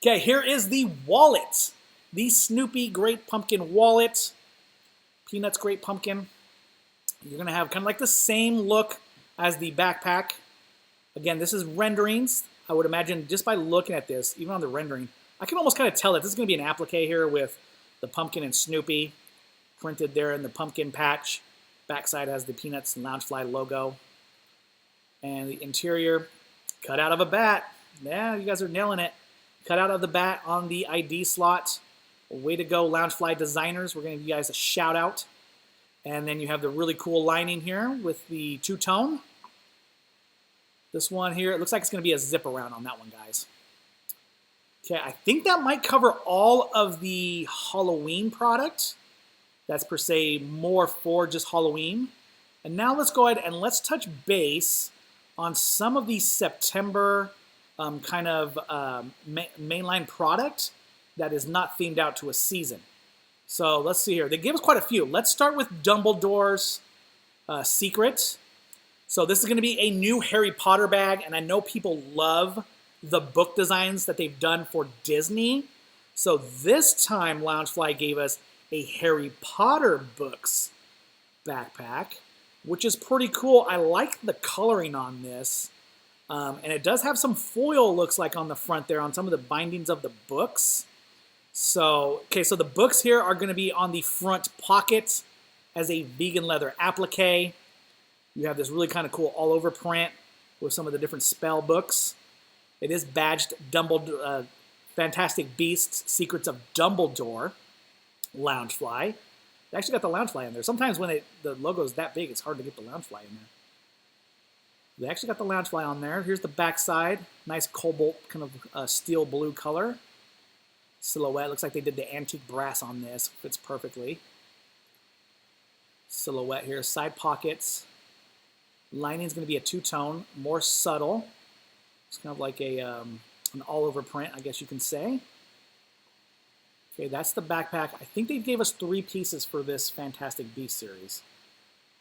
Okay, here is the wallet. The Snoopy Great Pumpkin wallet. Peanuts Great Pumpkin. You're going to have kind of like the same look as the backpack. Again, this is renderings. I would imagine just by looking at this, even on the rendering, I can almost kind of tell that this is going to be an applique here with the pumpkin and Snoopy printed there in the pumpkin patch. Backside has the Peanuts and Loungefly logo. And the interior, cut out of a bat. Yeah, you guys are nailing it. Cut out of the bat on the ID slot. Way to go, Loungefly designers. We're going to give you guys a shout out. And then you have the really cool lining here with the two-tone. This one here, it looks like it's going to be a zip around on that one, guys. Okay, I think that might cover all of the Halloween product. That's per se more for just Halloween. And now let's go ahead and let's touch base on some of the September mainline product that is not themed out to a season. So let's see here. They gave us quite a few. Let's start with Dumbledore's Secret. So this is going to be a new Harry Potter bag, and I know people love the book designs that they've done for Disney. So this time, Loungefly gave us a Harry Potter books backpack, which is pretty cool. I like the coloring on this. And it does have some foil, looks like, on the front there on some of the bindings of the books. So, okay, so the books here are going to be on the front pocket as a vegan leather applique. You have this really kind of cool all-over print with some of the different spell books. It is badged Dumbledore, Fantastic Beasts, Secrets of Dumbledore, Loungefly. They actually got the Loungefly in there. Sometimes when the logo is that big, it's hard to get the Loungefly in there. They actually got the Loungefly on there. Here's the back side. Nice cobalt kind of steel blue color. Silhouette. Looks like they did the antique brass on this. Fits perfectly. Silhouette here. Side pockets. Lining is going to be a two-tone. More subtle. It's kind of like an all-over print, I guess you can say. Okay, that's the backpack. I think they gave us 3 pieces for this Fantastic Beasts series.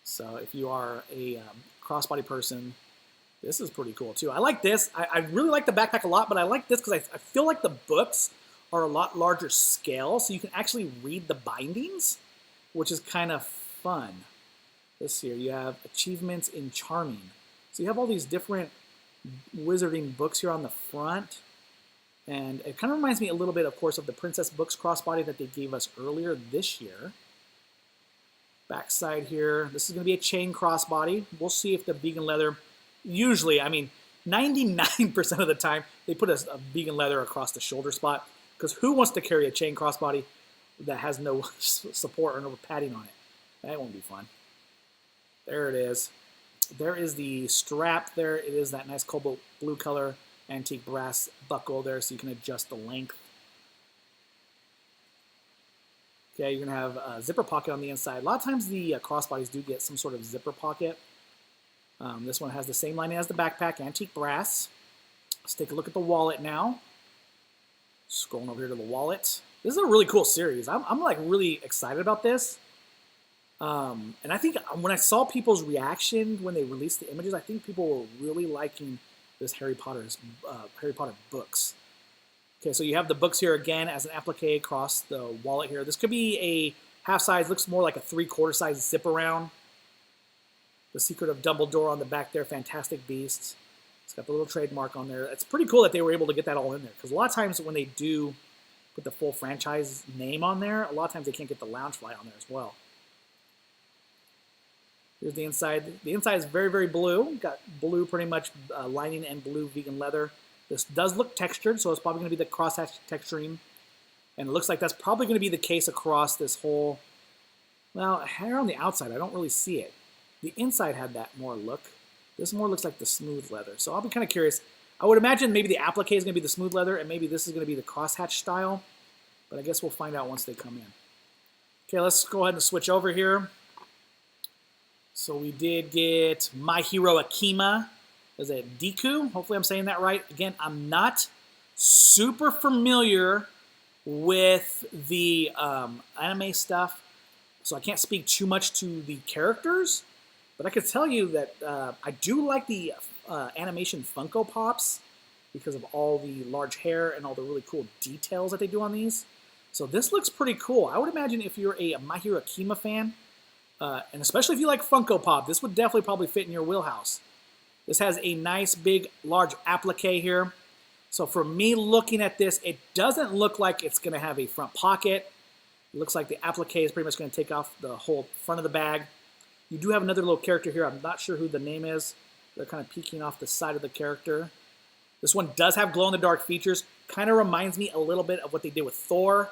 So if you are a crossbody person, this is pretty cool too. I like this. I really like the backpack a lot, but I like this because I feel like the books are a lot larger scale, so you can actually read the bindings, which is kind of fun. This here, you have achievements in charming. So you have all these different wizarding books here on the front. And it kind of reminds me a little bit, of course, of the Princess Books crossbody that they gave us earlier this year. Backside here, this is going to be a chain crossbody. We'll see if the vegan leather, usually, I mean, 99% of the time, they put a vegan leather across the shoulder spot. Because who wants to carry a chain crossbody that has no support or no padding on it. That won't be fun. There it is. There is the strap there. It is that nice cobalt blue color antique brass buckle there, so you can adjust the length. Okay, you're going to have a zipper pocket on the inside. A lot of times the crossbodies do get some sort of zipper pocket. This one has the same lining as the backpack, antique brass. Let's take a look at the wallet now. Scrolling over here to the wallet. This is a really cool series. I'm like really excited about this. And I think when I saw people's reaction when they released the images, I think people were really liking this Harry Potter books. Okay, so you have the books here again as an applique across the wallet here. This could be a half size, looks more like a 3/4 size zip around. The Secret of Dumbledore on the back there, Fantastic Beasts. It's got the little trademark on there. It's pretty cool that they were able to get that all in there, because a lot of times when they do put the full franchise name on there, a lot of times they can't get the Loungefly on there as well. Here's the inside. The inside is very, very blue. Got blue pretty much lining and blue vegan leather. This does look textured, so it's probably going to be the crosshatch texturing. And it looks like that's probably going to be the case across this whole, well, hair on the outside, I don't really see it. The inside had that more look. This more looks like the smooth leather. So I'll be kind of curious. I would imagine maybe the applique is going to be the smooth leather, and maybe this is going to be the crosshatch style. But I guess we'll find out once they come in. Okay, let's go ahead and switch over here. So we did get My Hero Akima. Is it Deku? Hopefully I'm saying that right. Again, I'm not super familiar with the anime stuff, so I can't speak too much to the characters, but I can tell you that I do like the animation Funko Pops because of all the large hair and all the really cool details that they do on these. So this looks pretty cool. I would imagine if you're a My Hero Akima fan, and especially if you like Funko Pop, this would definitely probably fit in your wheelhouse. This has a nice, big, large applique here. So for me looking at this, it doesn't look like it's going to have a front pocket. It looks like the applique is pretty much going to take off the whole front of the bag. You do have another little character here. I'm not sure who the name is. They're kind of peeking off the side of the character. This one does have glow-in-the-dark features. Kind of reminds me a little bit of what they did with Thor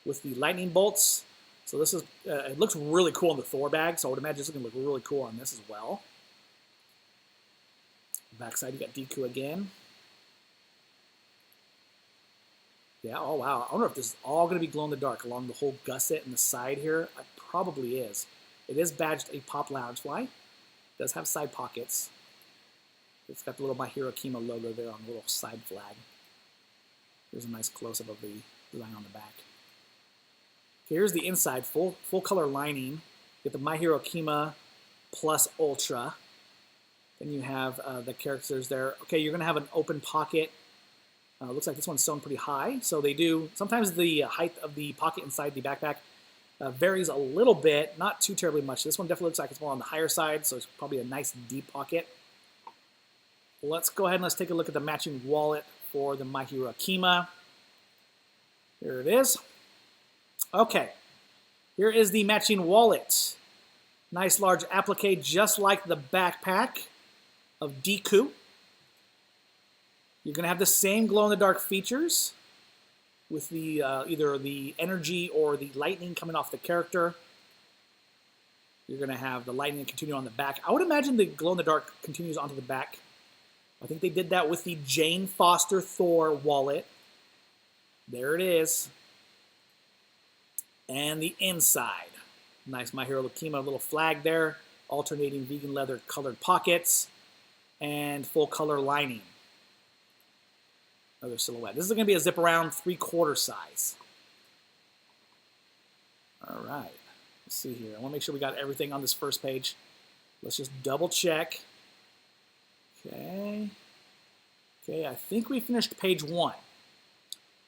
with the lightning bolts. So this is, it looks really cool in the Thor bag, so I would imagine it's going to look really cool on this as well. Backside, you got Deku again. Yeah, oh wow. I wonder if this is all going to be glow-in-the-dark along the whole gusset and the side here. It probably is. It is badged a Pop Loungefly. It does have side pockets. It's got the little My Hero Akima logo there on the little side flag. There's a nice close-up of the design on the back. Okay, here's the inside, full color lining. You get the My Hero Akima plus Ultra. Then you have the characters there. Okay, you're going to have an open pocket. Looks like this one's sewn pretty high. So they do, sometimes the height of the pocket inside the backpack varies a little bit, not too terribly much. This one definitely looks like it's more on the higher side, so it's probably a nice deep pocket. Let's go ahead and let's take a look at the matching wallet for the My Hero Akima. Here it is. Okay, here is the matching wallet. Nice large applique, just like the backpack of Deku. You're going to have the same glow-in-the-dark features with the either the energy or the lightning coming off the character. You're going to have the lightning continue on the back. I would imagine the glow-in-the-dark continues onto the back. I think they did that with the Jane Foster Thor wallet. There it is. And the inside. Nice My Hero Akima little flag there. Alternating vegan leather colored pockets. And full color lining. Another silhouette. This is going to be a zip around 3/4 size. All right. Let's see here. I want to make sure we got everything on this first page. Let's just double check. Okay. Okay, I think we finished page 1.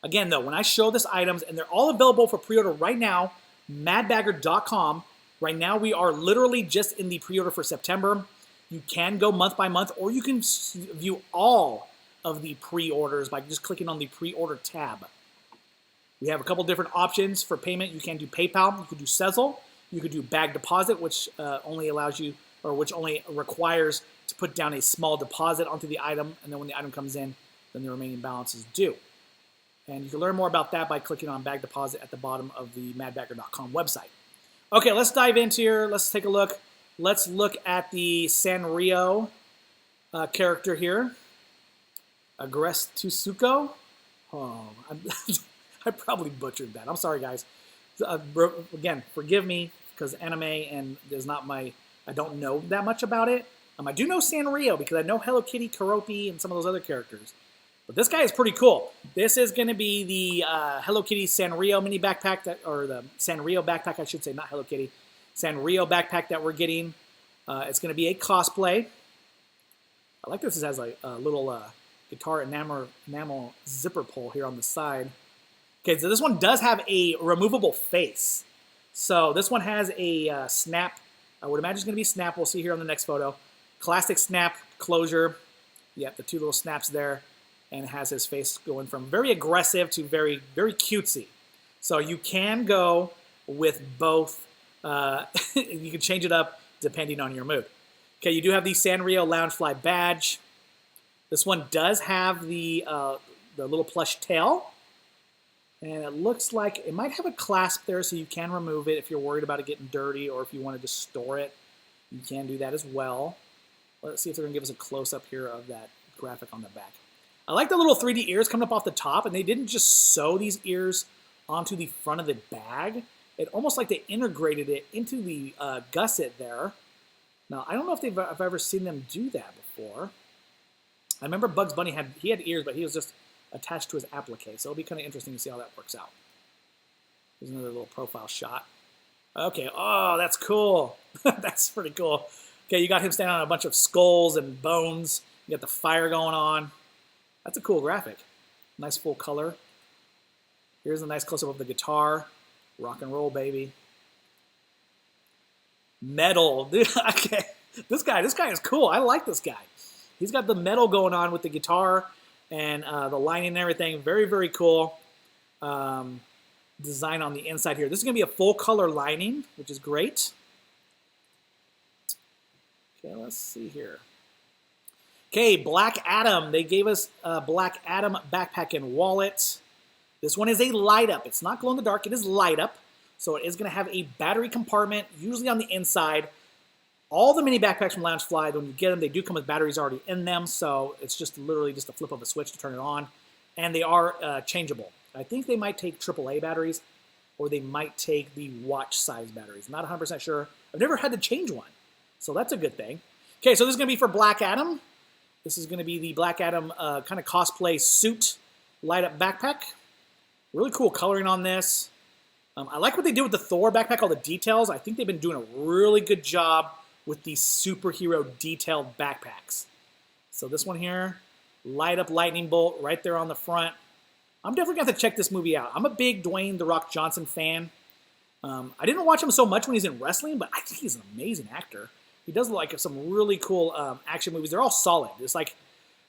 Again, though, when I show this items, and they're all available for pre-order right now, madbagger.com. Right now, we are literally just in the pre-order for September. You can go month by month, or you can view all of the pre-orders by just clicking on the pre-order tab. We have a couple different options for payment. You can do PayPal, you could do Sezzle, you could do bag deposit, which only allows you, or which only requires to put down a small deposit onto the item, and then when the item comes in, then the remaining balance is due. And you can learn more about that by clicking on bag deposit at the bottom of the madbagger.com website. Okay, let's dive into here. Let's take a look. Let's look at the Sanrio character here. Agrestusuko. Oh, I probably butchered that. I'm sorry, guys. Again, forgive me, because anime and there's not my, I don't know that much about it. I do know Sanrio because I know Hello Kitty, Karopi, and some of those other characters. But this guy is pretty cool. This is going to be the Hello Kitty Sanrio mini backpack, or the Sanrio backpack, I should say, not Hello Kitty. Sanrio backpack that we're getting. It's going to be a cosplay. I like this. It has like a little guitar enamel zipper pull here on the side. Okay, so this one does have a removable face. So this one has a snap. I would imagine it's going to be snap. We'll see here on the next photo. Classic snap closure. Yep, the two little snaps there. And it has his face going from very aggressive to very, very cutesy. So you can go with both. You can change it up depending on your mood. Okay, you do have the Sanrio Loungefly badge. This one does have the little plush tail. And it looks like it might have a clasp there, so you can remove it if you're worried about it getting dirty, or if you want to just store it. You can do that as well. Let's see if they're going to give us a close-up here of that graphic on the back. I like the little 3D ears coming up off the top, and they didn't just sew these ears onto the front of the bag. It almost like they integrated it into the gusset there. Now, I don't know if I've ever seen them do that before. I remember Bugs Bunny had ears, but he was just attached to his applique, so it'll be kind of interesting to see how that works out. Here's another little profile shot. Okay, oh, that's cool. That's pretty cool. Okay, you got him standing on a bunch of skulls and bones. You got the fire going on. That's a cool graphic. Nice full color. Here's a nice close-up of the guitar. Rock and roll, baby. Metal. Dude, okay. This guy is cool. I like this guy. He's got the metal going on with the guitar and the lining and everything. Very, very cool design on the inside here. This is going to be a full color lining, which is great. Okay, let's see here. Okay, Black Adam. They gave us a Black Adam backpack and wallet. This one is a light up. It's not glow in the dark. It is light up. So it is going to have a battery compartment, usually on the inside. All the mini backpacks from Loungefly, when you get them, they do come with batteries already in them. So it's just literally just a flip of a switch to turn it on. And they are changeable. I think they might take AAA batteries, or they might take the watch size batteries. Not 100% sure. I've never had to change one. So that's a good thing. Okay, so this is going to be for Black Adam. This is going to be the Black Adam kind of cosplay suit light-up backpack. Really cool coloring on this. I like what they did with the Thor backpack, all the details. I think they've been doing a really good job with these superhero detailed backpacks. So this one here, light-up lightning bolt right there on the front. I'm definitely going to have to check this movie out. I'm a big Dwayne "The Rock" Johnson fan. I didn't watch him so much when he's in wrestling, but I think he's an amazing actor. He does like some really cool action movies. They're all solid. It's like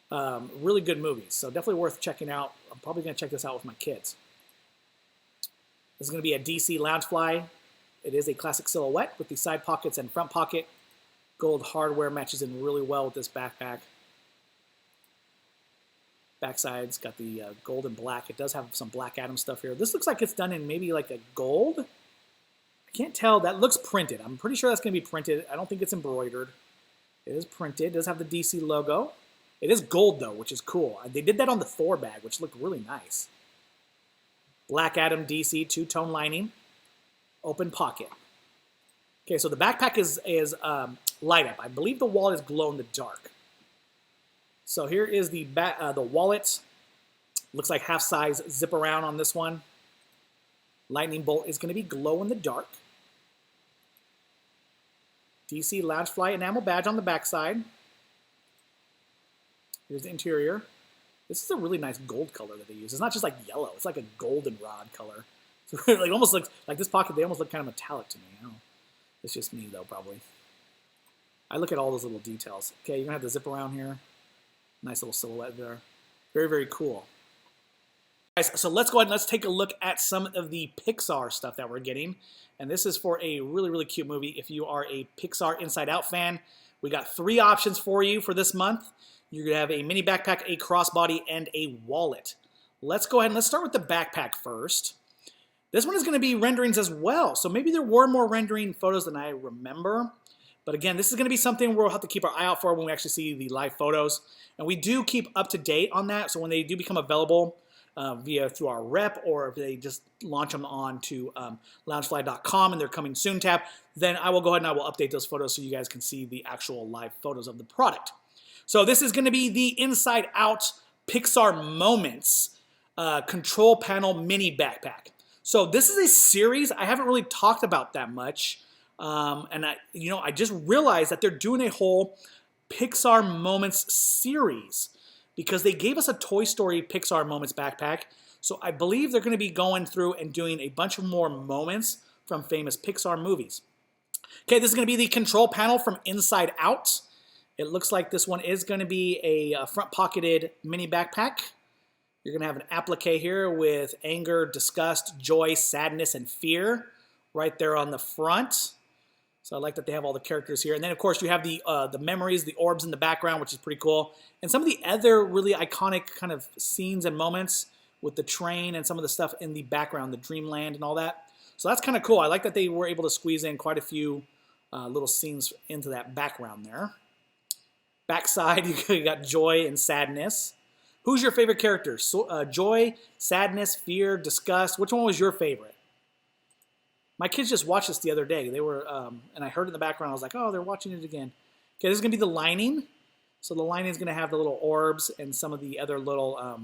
really good movies. So definitely worth checking out. I'm probably going to check this out with my kids. This is going to be a DC Loungefly. It is a classic silhouette with the side pockets and front pocket. Gold hardware matches in really well with this backpack. Backside's got the gold and black. It does have some Black Adam stuff here. This looks like it's done in maybe like a gold. I can't tell. That looks printed. I'm pretty sure that's going to be printed. I don't think it's embroidered. It is printed. It does have the DC logo. It is gold, though, which is cool. They did that on the Thor bag, which looked really nice. Black Adam DC, two-tone lining. Open pocket. Okay, so the backpack is light up. I believe the wallet is glow in the dark. So here is the wallet. Looks like half size zip around on this one. Lightning bolt is going to be glow in the dark. DC Loungefly enamel badge on the backside. Here's the interior. This is a really nice gold color that they use. It's not just like yellow. It's like a goldenrod color. So it almost looks like this pocket. They almost look kind of metallic to me. I don't know. It's just me though, probably. I look at all those little details. Okay, you're gonna have the zip around here. Nice little silhouette there. Very, very cool. Guys, so let's go ahead and let's take a look at some of the Pixar stuff that we're getting. And this is for a really, really cute movie. If you are a Pixar Inside Out fan, we got 3 options for you for this month. You're going to have a mini backpack, a crossbody, and a wallet. let's go ahead and let's start with the backpack first. This one is going to be renderings as well. So maybe there were more rendering photos than I remember. But again, this is going to be something we'll have to keep our eye out for when we actually see the live photos. And we do keep up to date on that. So when they do become available through our rep, or if they just launch them on to Loungefly.com and they're coming soon tab, then I will go ahead and I will update those photos so you guys can see the actual live photos of the product. So this is going to be the Inside Out Pixar Moments control panel mini backpack. So this is a series I haven't really talked about that much. And I just realized that they're doing a whole Pixar Moments series because they gave us a Toy Story Pixar Moments backpack. So I believe they're going to be going through and doing a bunch of more moments from famous Pixar movies. Okay, this is going to be the control panel from Inside Out. It looks like this one is going to be a front pocketed mini backpack. You're going to have an applique here with anger, disgust, joy, sadness, and fear right there on the front. So I like that they have all the characters here. And then, of course, you have the memories, the orbs in the background, which is pretty cool. And some of the other really iconic kind of scenes and moments with the train and some of the stuff in the background, the dreamland and all that. So that's kind of cool. I like that they were able to squeeze in quite a few little scenes into that background there. Backside, you got joy and sadness. Who's your favorite character? So, joy, sadness, fear, disgust. Which one was your favorite? My kids just watched this the other day. They were, and I heard in the background, I was like, oh, they're watching it again. Okay, this is going to be the lining. So the lining is going to have the little orbs and some of the other little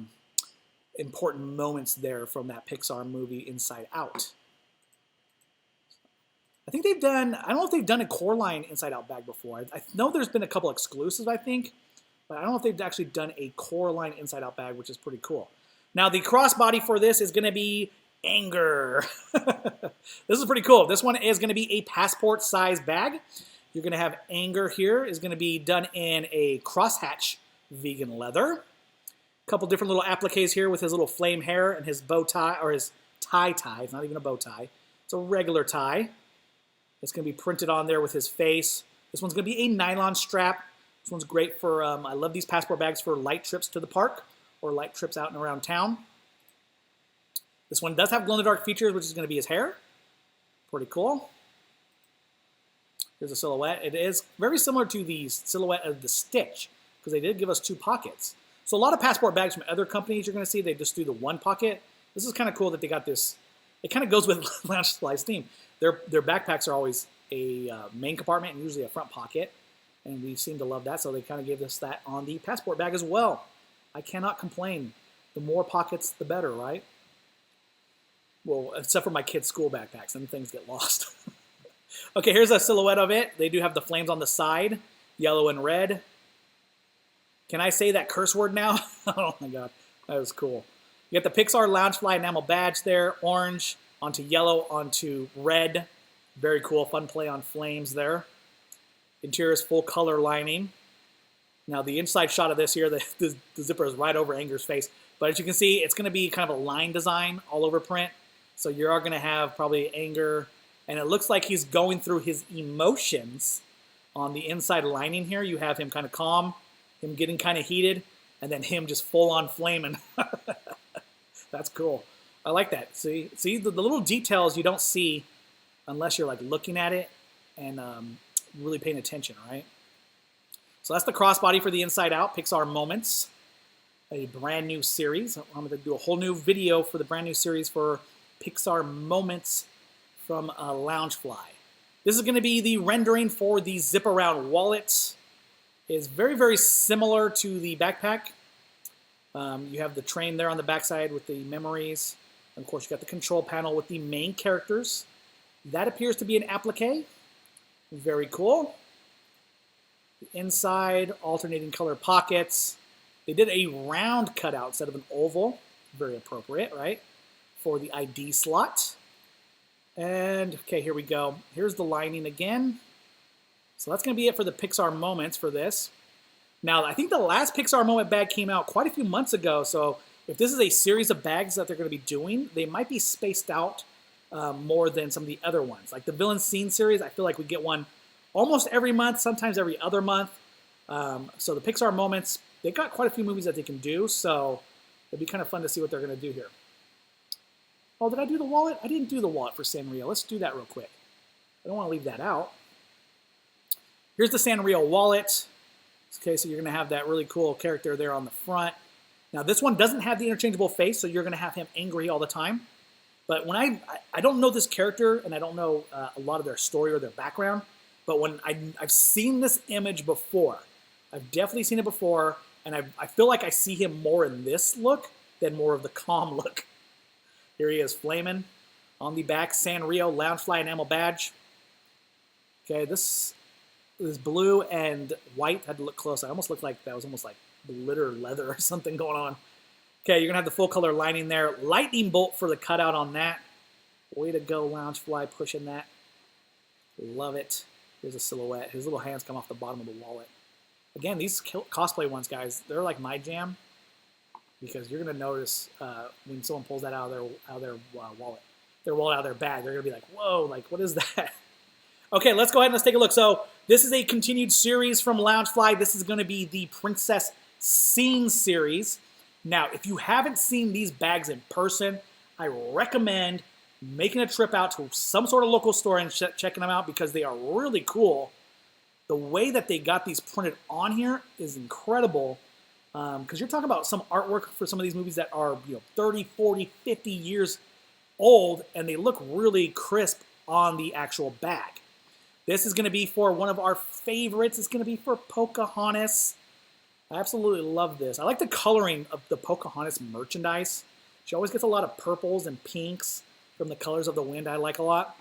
important moments there from that Pixar movie, Inside Out. I think they've done, I don't know if they've done a core line Inside Out bag before. I know there's been a couple exclusives, I think. But I don't know if they've actually done a core line Inside Out bag, which is pretty cool. Now, the crossbody for this is going to be anger. This is pretty cool. This one is going to be a passport size bag. You're going to have anger here. Is going to be done in a crosshatch vegan leather. A couple different little appliques here with his little flame hair and his bow tie, or his tie. It's not even a bow tie. It's a regular tie. It's going to be printed on there with his face. This one's going to be a nylon strap. This one's great for, I love these passport bags for light trips to the park or light trips out and around town. This one does have glow-in-the-dark features, which is going to be his hair. Pretty cool. Here's a silhouette. It is very similar to the silhouette of the Stitch because they did give us 2 pockets. So a lot of passport bags from other companies you're going to see, they just do the 1 pocket. This is kind of cool that they got this. It kind of goes with Loungefly's theme. Their backpacks are always a main compartment and usually a front pocket. And we seem to love that, so they kind of gave us that on the passport bag as well. I cannot complain. The more pockets, the better, right? Well, except for my kids' school backpacks, then things get lost. Okay, here's a silhouette of it. They do have the flames on the side, yellow and red. Can I say that curse word now? Oh my god, that was cool. You got the Pixar Loungefly enamel badge there, orange onto yellow onto red. Very cool, fun play on flames there. Interior is full color lining. Now the inside shot of this here, the zipper is right over Anger's face. But as you can see, it's going to be kind of a line design all over print. So you are going to have probably Anger. And it looks like he's going through his emotions on the inside lining here. You have him kind of calm, him getting kind of heated, and then him just full on flaming. That's cool. I like that. See the little details you don't see unless you're like looking at it and really paying attention, right? So that's the crossbody for the Inside Out Pixar Moments, a brand new series. I'm going to do a whole new video for the brand new series for Pixar Moments from Loungefly. This is going to be the rendering for the zip around wallet. It's very, very similar to the backpack. You have the train there on the backside with the memories. And of course, you got the control panel with the main characters. That appears to be an applique. Very cool. The inside, alternating color pockets. They did a round cutout instead of an oval. Very appropriate, right? For the ID slot. And, okay, here we go. Here's the lining again. So that's going to be it for the Pixar Moments for this. Now, I think the last Pixar Moment bag came out quite a few months ago, so if this is a series of bags that they're going to be doing, they might be spaced out more than some of the other ones. Like the Villain Scene series, I feel like we get one almost every month, sometimes every other month. So the Pixar Moments, they got quite a few movies that they can do, so It'd be kind of fun to see what they're going to do here. Oh, did I do the wallet? I didn't do the wallet for Sanrio. Let's do that real quick. I don't want to leave that out. Here's the Sanrio wallet. Okay, so you're going to have that really cool character there on the front. Now, this one doesn't have the interchangeable face, so you're going to have him angry all the time. But when I don't know this character, and I don't know a lot of their story or their background, but when I've seen this image before. I've definitely seen it before, and I feel like I see him more in this look than more of the calm look. Here he is, flaming on the back, Sanrio Loungefly enamel badge. Okay, this is blue and white. Had to look close. I almost looked like that was almost like glitter leather or something going on. Okay, you're gonna have the full color lining there. Lightning bolt for the cutout on that. Way to go, Loungefly, pushing that. Love it. Here's a silhouette. His little hands come off the bottom of the wallet. Again, these cosplay ones, guys, they're like my jam because you're gonna notice when someone pulls that out of their wallet, out of their bag, they're gonna be like, "Whoa! Like, what is that?" Okay, let's go ahead and let's take a look. So this is a continued series from Loungefly. This is going to be the Princess Scene series. Now, if you haven't seen these bags in person, I recommend making a trip out to some sort of local store and checking them out because they are really cool. The way that they got these printed on here is incredible because you're talking about some artwork for some of these movies that are 30, 40, 50 years old, and they look really crisp on the actual bag. This is going to be for one of our favorites. It's going to be for Pocahontas. I absolutely love this. I like the coloring of the Pocahontas merchandise. She always gets a lot of purples and pinks from the colors of the wind. I like a lot.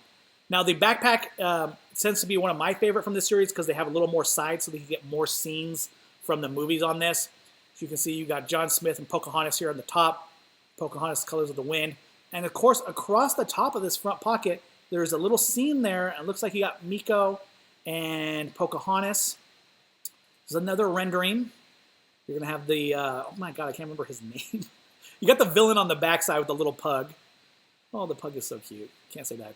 Now, the backpack tends to be one of my favorite from this series because they have a little more sides so they can get more scenes from the movies on this. As you can see, you got John Smith and Pocahontas here on the top. Pocahontas, colors of the wind. And, of course, across the top of this front pocket, there's a little scene there. It looks like you got Miko and Pocahontas. There's another rendering. You're going to have the, oh my God, I can't remember his name. You got the villain on the backside with the little pug. Oh, the pug is so cute. Can't say bad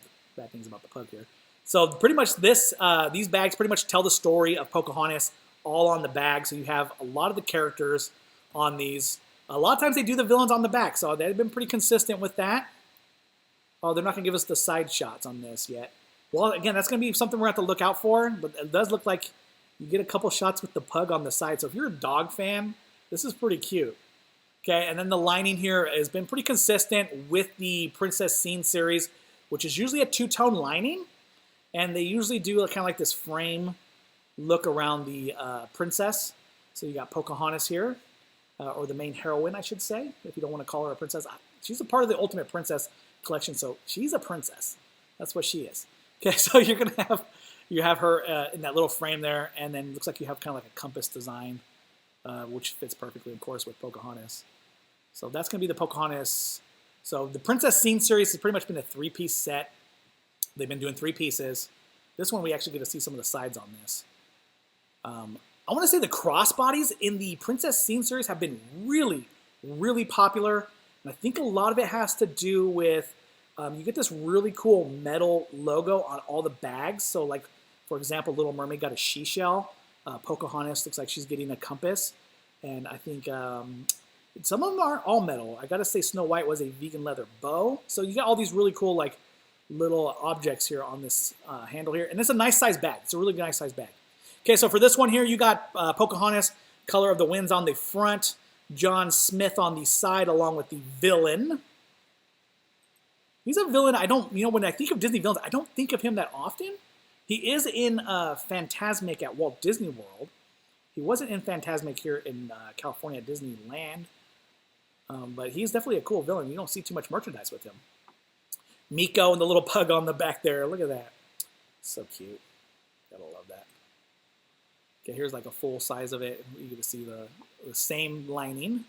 things about the pug here. So pretty much these bags pretty much tell the story of Pocahontas all on the bag. So you have a lot of the characters on these. A lot of times they do the villains on the back. So they've been pretty consistent with that. Oh, they're not going to give us the side shots on this yet. Well, again, that's going to be something we're going to have to look out for. But it does look like you get a couple shots with the pug on the side. So if you're a dog fan, this is pretty cute. Okay, and then the lining here has been pretty consistent with the Princess Scene series, which is usually a two-tone lining. And they usually do kind of like this frame look around the princess. So you got Pocahontas here, or the main heroine, I should say, if you don't want to call her a princess. She's a part of the Ultimate Princess collection, so she's a princess. That's what she is. Okay, so you're gonna have her in that little frame there, and then it looks like you have kind of like a compass design, which fits perfectly, of course, with Pocahontas. So that's gonna be the Pocahontas. So the Princess Scene series has pretty much been a three-piece set. They've been doing 3 pieces. This one we actually get to see some of the sides on this. I want to say the crossbodies in the Princess Scene series have been really, really popular. And I think a lot of it has to do with, you get this really cool metal logo on all the bags. So like, for example, Little Mermaid got a she-shell. Pocahontas looks like she's getting a compass. And I think some of them aren't all metal. I got to say Snow White was a vegan leather bow. So you got all these really cool like little objects here on this handle here. And it's a nice size bag. It's a really nice size bag. Okay, so for this one here, you got Pocahontas, color of the winds on the front. John Smith on the side along with the villain. He's a villain. When I think of Disney villains, I don't think of him that often. He is in Fantasmic at Walt Disney World. He wasn't in Fantasmic here in California at Disneyland. But he's definitely a cool villain. You don't see too much merchandise with him. Miko and the little pug on the back there. Look at that. So cute. Gotta love that. Okay, here's like a full size of it. You get to see the same lining.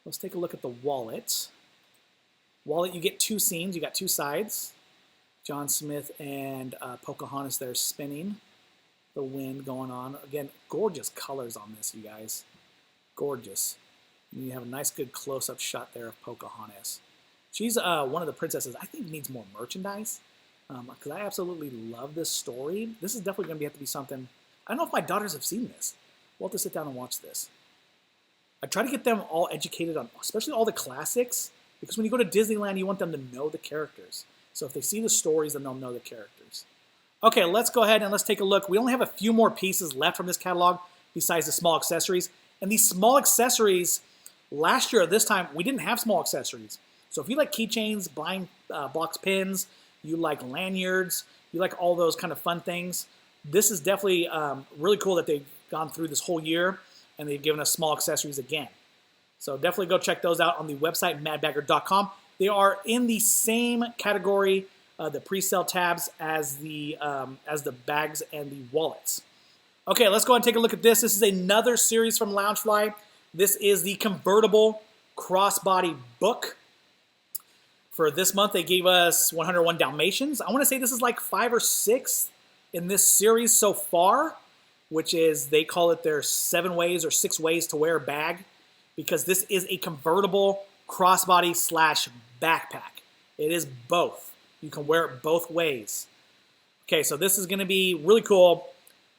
Let's take a look at the wallet. Wallet, you get 2 scenes. You got 2 sides. John Smith and Pocahontas there spinning. The wind going on. Again, gorgeous colors on this, you guys. Gorgeous. And you have a nice, good close-up shot there of Pocahontas. She's one of the princesses I think needs more merchandise because I absolutely love this story. This is definitely going to have to be something. I don't know if my daughters have seen this. We'll have to sit down and watch this. I try to get them all educated on, especially all the classics, because when you go to Disneyland, you want them to know the characters. So if they see the stories, then they'll know the characters. Okay, let's go ahead and let's take a look. We only have a few more pieces left from this catalog besides the small accessories. And these small accessories, last year at this time, we didn't have small accessories. So if you like keychains, blind box pins, you like lanyards, you like all those kind of fun things, this is definitely really cool that they've gone through this whole year and they've given us small accessories again. So definitely go check those out on the website, madbagger.com. They are in the same category, the pre-sale tabs, as the bags and the wallets. Okay, let's go ahead and take a look at this. This is another series from Loungefly. This is the convertible crossbody book. For this month, they gave us 101 Dalmatians. I want to say this is like 5 or 6 in this series so far, which is, they call it their 7 ways or 6 ways to wear a bag, because this is a convertible crossbody / backpack. It is both. You can wear it both ways. Okay, so this is going to be really cool.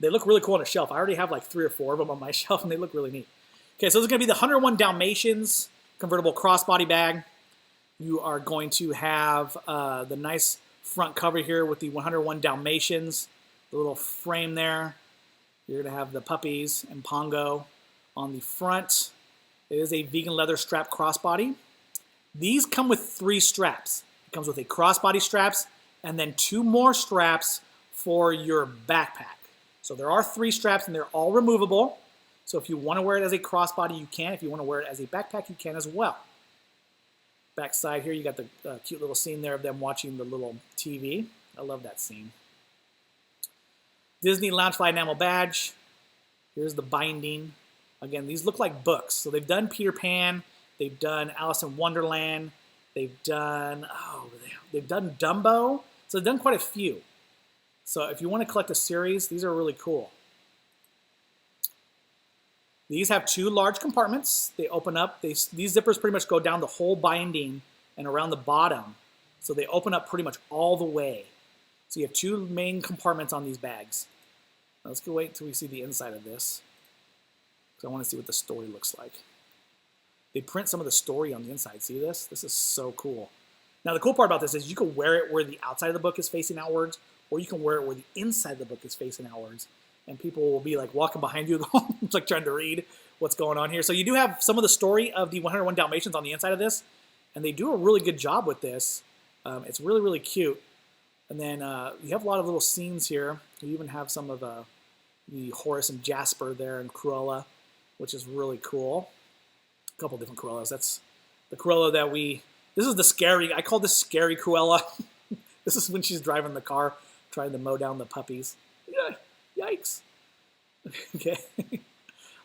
They look really cool on a shelf. I already have like 3 or 4 of them on my shelf, and they look really neat. Okay, so this is going to be the 101 Dalmatians convertible crossbody bag. You are going to have the nice front cover here with the 101 Dalmatians, the little frame there. You're going to have the puppies and Pongo on the front. It is a vegan leather strap crossbody. These come with 3 straps. It comes with a crossbody straps and then 2 more straps for your backpack. So there are 3 straps and they're all removable. So if you want to wear it as a crossbody, you can. If you want to wear it as a backpack, you can as well. Back side here, you got the cute little scene there of them watching the little TV. I love that scene. Disney Loungefly enamel badge. Here's the binding. Again, these look like books. So they've done Peter Pan. They've done Alice in Wonderland. They've done Dumbo. So they've done quite a few. So if you want to collect a series, these are really cool. These have 2 large compartments. They open up. These zippers pretty much go down the whole binding and around the bottom. So they open up pretty much all the way. So you have 2 main compartments on these bags. Now let's go wait until we see the inside of this, because I want to see what the story looks like. They print some of the story on the inside. See this? This is so cool. Now the cool part about this is you can wear it where the outside of the book is facing outwards, or you can wear it where the inside of the book is facing outwards. And people will be like walking behind you, like trying to read what's going on here. So you do have some of the story of the 101 Dalmatians on the inside of this, and they do a really good job with this. It's really, really cute. And then you have a lot of little scenes here. You even have some of the Horace and Jasper there and Cruella, which is really cool. A couple different Cruellas. That's the Cruella that this is the scary, I call this scary Cruella. This is when she's driving the car, trying to mow down the puppies. Yeah. Yikes. Okay,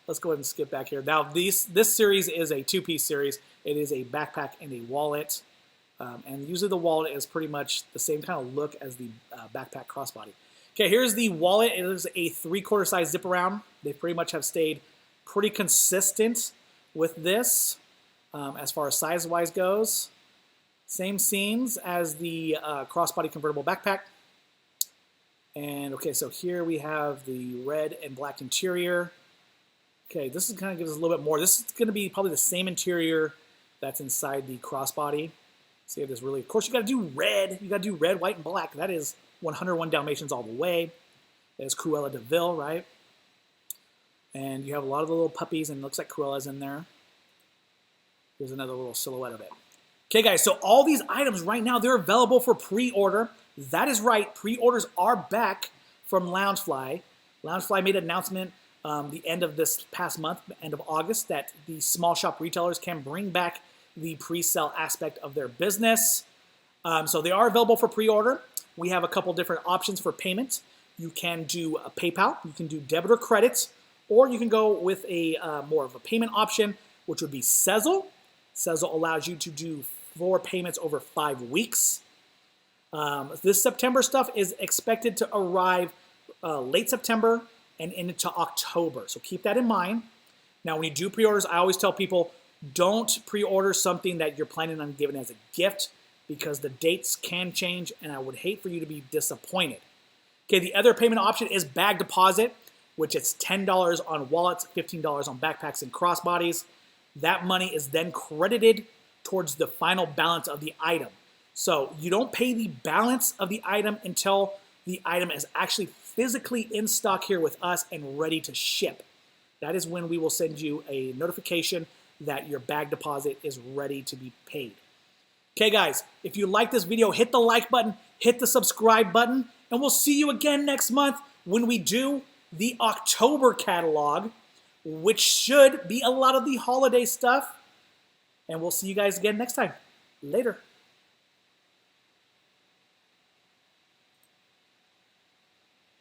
let's go ahead and skip back here. Now, this series is a 2-piece series. It is a backpack and a wallet. And usually the wallet is pretty much the same kind of look as the backpack crossbody. Okay, here's the wallet. It is a 3/4 size zip around. They pretty much have stayed pretty consistent with this as far as size-wise goes. Same scenes as the crossbody convertible backpack. And okay, so here we have the red and black interior. Okay, this is kind of gives us a little bit more. This is going to be probably the same interior that's inside the crossbody. So you have this really, of course, you got to do red. You got to do red, white, and black. That is 101 Dalmatians all the way. There's Cruella de Vil, right? And you have a lot of the little puppies, and it looks like Cruella's in there. Here's another little silhouette of it. Okay, guys, so all these items right now, they're available for pre-order. That is right. Pre-orders are back from Loungefly. Loungefly made an announcement the end of this past month, end of August, that the small shop retailers can bring back the pre-sale aspect of their business. So they are available for pre-order. We have a couple different options for payment. You can do a PayPal, you can do debit or credit, or you can go with a more of a payment option, which would be Sezzle. Sezzle allows you to do 4 payments over 5 weeks. This September stuff is expected to arrive late September and into October. So keep that in mind. Now, when you do pre-orders, I always tell people, don't pre-order something that you're planning on giving as a gift, because the dates can change, and I would hate for you to be disappointed. Okay, the other payment option is bag deposit, which is $10 on wallets, $15 on backpacks and crossbodies. that money is then credited towards the final balance of the item. So you don't pay the balance of the item until the item is actually physically in stock here with us and ready to ship. That is when we will send you a notification that your bag deposit is ready to be paid. Okay, guys, if you like this video, hit the like button, hit the subscribe button, and we'll see you again next month when we do the October catalog, which should be a lot of the holiday stuff. And we'll see you guys again next time. Later.